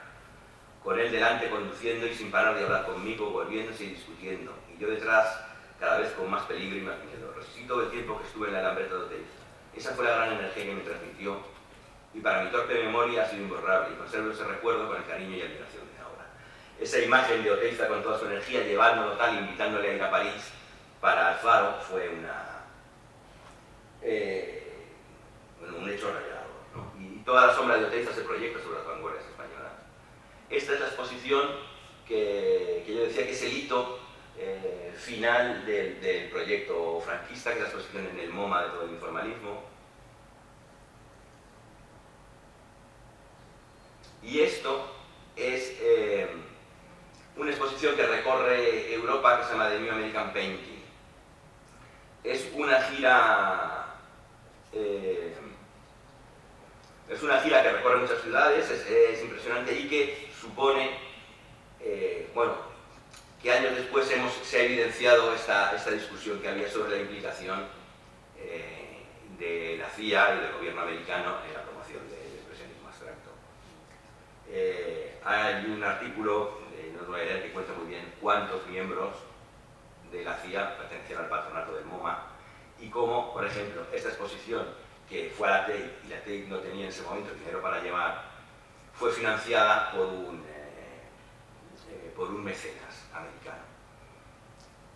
B: con él delante conduciendo y sin parar de hablar conmigo, volviéndose y discutiendo, y yo detrás cada vez con más peligro y más miedo. Resistí todo el tiempo que estuve en la lambreta de Oteiza. Esa fue la gran energía que me transmitió, y para mi torpe memoria ha sido imborrable, y conservo ese recuerdo con el cariño y admiración de ahora. Esa imagen de Oteiza con toda su energía, llevándolo tal, invitándole a ir a París, para Alfaro fue un hecho revelado, ¿no? Y toda la sombra de Oteiza se proyecta sobre las vanguardias españolas. Esta es la exposición que yo decía que es el hito final del proyecto franquista, que es la exposición en el MoMA de todo el informalismo. Y esto es una exposición que recorre Europa, que se llama The New American Painting. Es una gira que recorre muchas ciudades, es impresionante, y que supone, que años después se ha evidenciado esta discusión que había sobre la implicación de la CIA y del gobierno americano en la promoción del expresionismo abstracto. Hay un artículo, no os voy a leer, que cuenta muy bien cuántos miembros de la CIA pertenecían al patronato del MoMA, y cómo, por ejemplo, esta exposición, que fue a la Tate, y la Tate no tenía en ese momento dinero para llevar, fue financiada por un mecenas americano.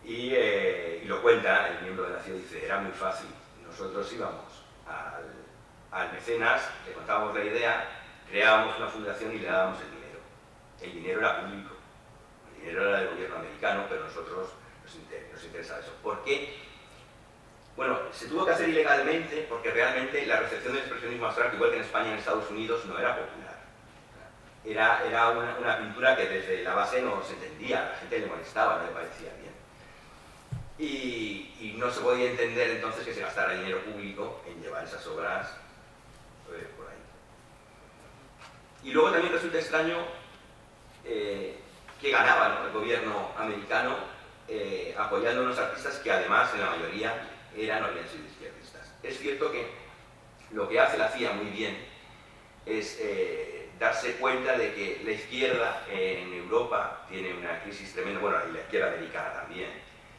B: y lo cuenta el miembro de la CIA, dice, era muy fácil, nosotros íbamos al mecenas, le contábamos la idea, creábamos una fundación y le dábamos el dinero. El dinero era público, el dinero era del gobierno americano, pero a nosotros nos interesaba eso. ¿Por qué? Bueno, se tuvo que hacer ilegalmente porque realmente la recepción del expresionismo abstracto, igual que en España y en Estados Unidos, no era popular. Era una pintura que desde la base no se entendía, a la gente le molestaba, no le parecía bien. Y no se podía entender entonces que se gastara dinero público en llevar esas obras por ahí. Y luego también resulta extraño que ganaba, ¿no?, el gobierno americano apoyando a unos artistas que además en la mayoría no habían sido izquierdistas. Es cierto que lo que hace la CIA muy bien es darse cuenta de que la izquierda en Europa tiene una crisis tremenda, bueno, y la izquierda americana también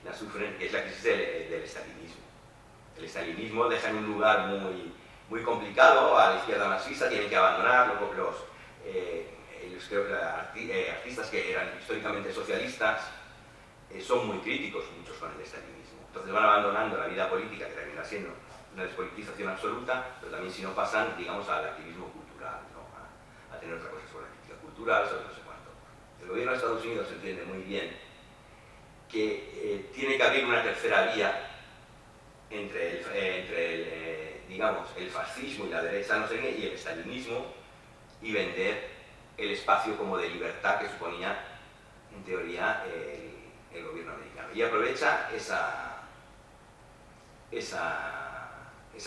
B: la sufren, que es la crisis del estalinismo. El estalinismo deja en un lugar muy complicado a la izquierda marxista, tienen que abandonar los artistas que eran históricamente socialistas, son muy críticos muchos con el estalinismo. Entonces van abandonando la vida política, que termina siendo una despolitización absoluta, pero también si no pasan, digamos, al activismo cultural, ¿no?, a tener otra cosa sobre la crítica cultural, sobre no sé cuánto. El gobierno de Estados Unidos entiende muy bien que tiene que abrir una tercera vía entre digamos, el fascismo y la derecha, no sé qué, y el estalinismo, y vender el espacio como de libertad que suponía, en teoría, el gobierno americano. Y aprovecha esa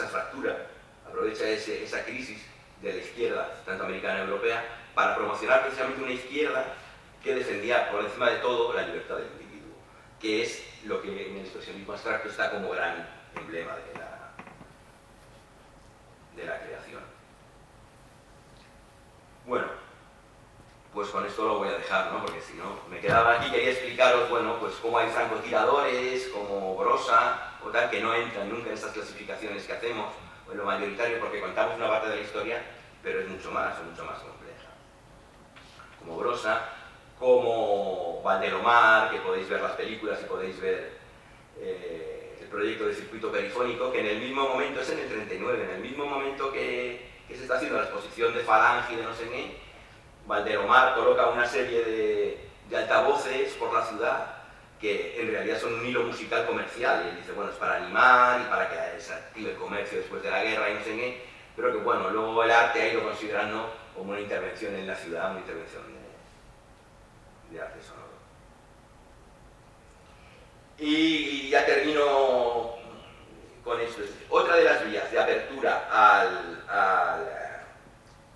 B: fractura, aprovecha esa crisis de la izquierda, tanto americana como europea, para promocionar precisamente una izquierda que defendía por encima de todo la libertad del individuo, que es lo que en el expresionismo abstracto está como gran emblema de la creación. Bueno, pues con esto lo voy a dejar, ¿no?, porque si no, me quedaba aquí, quería explicaros, bueno, pues cómo hay francotiradores, como Brossa, o tal, que no entran nunca en estas clasificaciones que hacemos, o en lo mayoritario, porque contamos una parte de la historia, pero es mucho más compleja. Como Brossa, como Valdelomar, que podéis ver las películas y podéis ver el proyecto de circuito perifónico, que en el mismo momento, es en el 39, en el mismo momento que se está haciendo la exposición de Falange y de no sé qué, Valdelomar coloca una serie de altavoces por la ciudad que en realidad son un hilo musical comercial, y él dice, bueno, es para animar y para que se active el comercio después de la guerra y no sé qué, pero que bueno, luego el arte ha ido considerando como una intervención en la ciudad, una intervención de arte sonoro. Y ya termino con esto. Otra de las vías de apertura a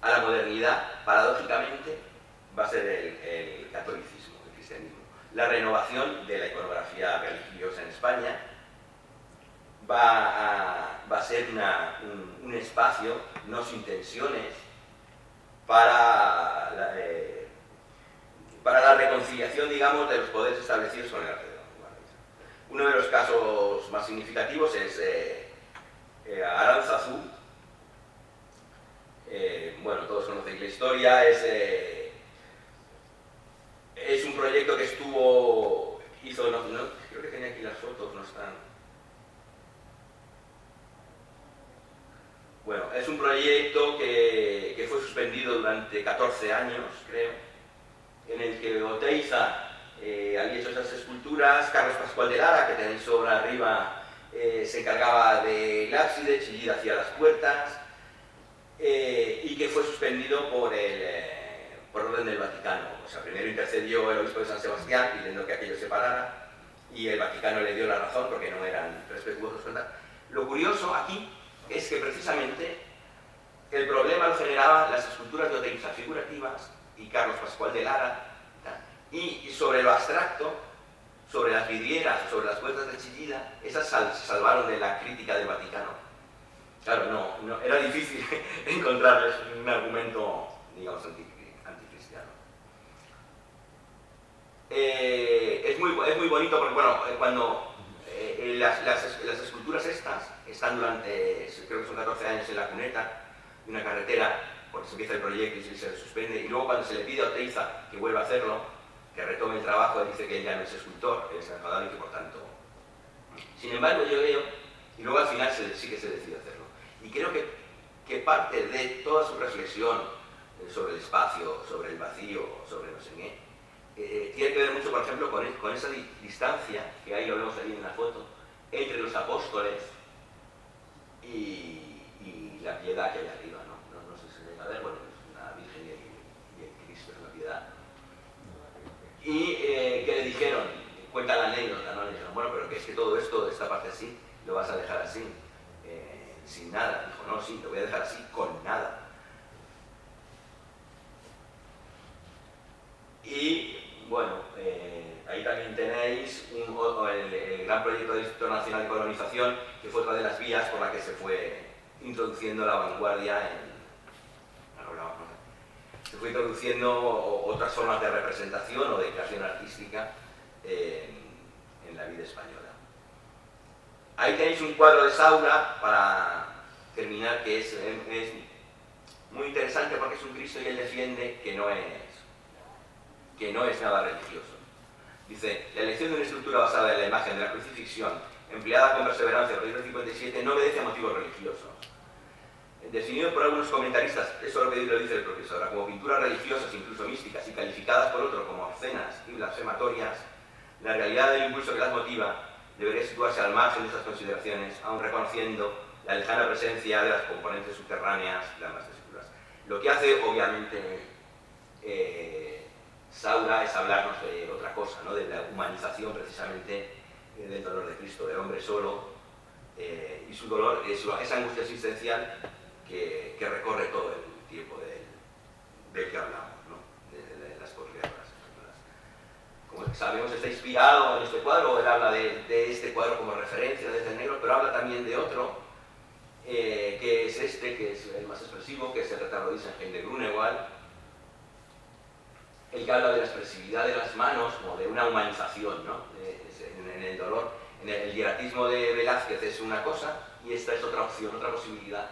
B: la modernidad, paradójicamente, va a ser el catolicismo, el cristianismo. La renovación de la iconografía religiosa en España va a ser un espacio, no sin tensiones, para la reconciliación, digamos, de los poderes establecidos con el arte de la vanguardia. Uno de los casos más significativos es Aránzazu. Bueno, todos conocéis la historia, es un proyecto que hizo, creo que tenía aquí las fotos, no están. Bueno, es un proyecto que fue suspendido durante 14 años, creo, en el que Oteiza había hecho esas esculturas, Carlos Pascual de Lara, que tenéis sobre arriba, se encargaba del ábside, Chillida hacia las puertas, y que fue suspendido por orden del Vaticano. O sea, primero intercedió el obispo de San Sebastián pidiendo que aquello se parara, y el Vaticano le dio la razón porque no eran respetuosos con tal. Lo curioso aquí es que precisamente el problema lo generaban las esculturas de Oteiza figurativas y Carlos Pascual de Lara, y sobre lo abstracto, sobre las vidrieras, sobre las puertas de Chillida, esas se salvaron de la crítica del Vaticano. Claro, no, era difícil encontrarles un argumento, digamos, anticristiano. Es muy bonito porque, bueno, cuando las esculturas estas están durante, creo que son 14 años en la cuneta de una carretera, porque se empieza el proyecto y se suspende, y luego cuando se le pide a Oteiza que vuelva a hacerlo, que retome el trabajo, él dice que él ya no es escultor, es encargado y que por tanto... Sin embargo, yo veo, y luego al final sí que se decide hacerlo. Y creo que parte de toda su reflexión sobre el espacio, sobre el vacío, sobre no sé qué, tiene que ver mucho, por ejemplo, con esa distancia, que ahí lo vemos ahí en la foto, entre los apóstoles y la piedad que hay arriba, ¿no? No sé si se llega a ver, bueno, es una Virgen y el Cristo es la piedad. Y que le dijeron, cuenta la anécdota, ¿no? Le dijeron, bueno, pero que es que todo esto, esta parte así, lo vas a dejar así, sin nada. Dijo, no, sí, lo voy a dejar así, con nada. Y, bueno, ahí también tenéis el gran proyecto del Instituto Nacional de Colonización, que fue otra de las vías por la que se fue introduciendo la vanguardia se fue introduciendo otras formas de representación o de creación artística en la vida española. Ahí tenéis un cuadro de Saura, para terminar, que es muy interesante porque es un Cristo y él defiende que no es nada religioso. Dice, la elección de una estructura basada en la imagen de la crucifixión, empleada con perseverancia por el siglo 57, no obedece a motivos religiosos. Definido por algunos comentaristas, eso lo dice el profesor, como pinturas religiosas, incluso místicas, y calificadas por otros como obscenas y blasfematorias, la realidad del impulso que las motiva debería situarse al margen de estas consideraciones, aun reconociendo la lejana presencia de las componentes subterráneas de ambas texturas. Lo que hace, obviamente, Saura es hablarnos de otra cosa, ¿no? De la humanización, precisamente, del dolor de Cristo, del hombre solo, y su dolor, esa angustia existencial que recorre todo el tiempo del que hablamos, ¿no? de las posguerras. Como sabemos, está inspirado en este cuadro, él habla de este cuadro como referencia desde el negro, pero habla también de otro, que es este, que es el más expresivo, que es el retrato de Isen de Grunewald, el que habla de la expresividad de las manos, como de una humanización, ¿no? En el dolor. En el hieratismo de Velázquez es una cosa, y esta es otra opción, otra posibilidad,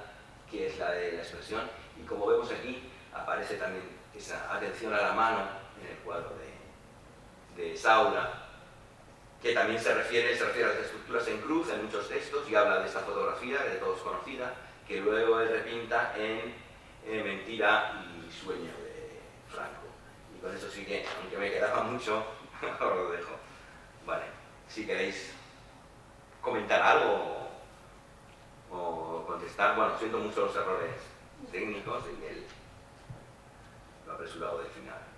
B: que es la de la expresión, y como vemos aquí, aparece también esa atención a la mano en el cuadro de Saura, que también se refiere a las estructuras en cruz en muchos textos, y habla de esta fotografía, que de todos conocida, que luego él repinta en Mentira y Sueño de Franco. Y con eso sí que, aunque me quedaba mucho, os lo dejo. Vale, si queréis comentar algo o contestar, bueno, siento mucho los errores técnicos y lo apresurado del final.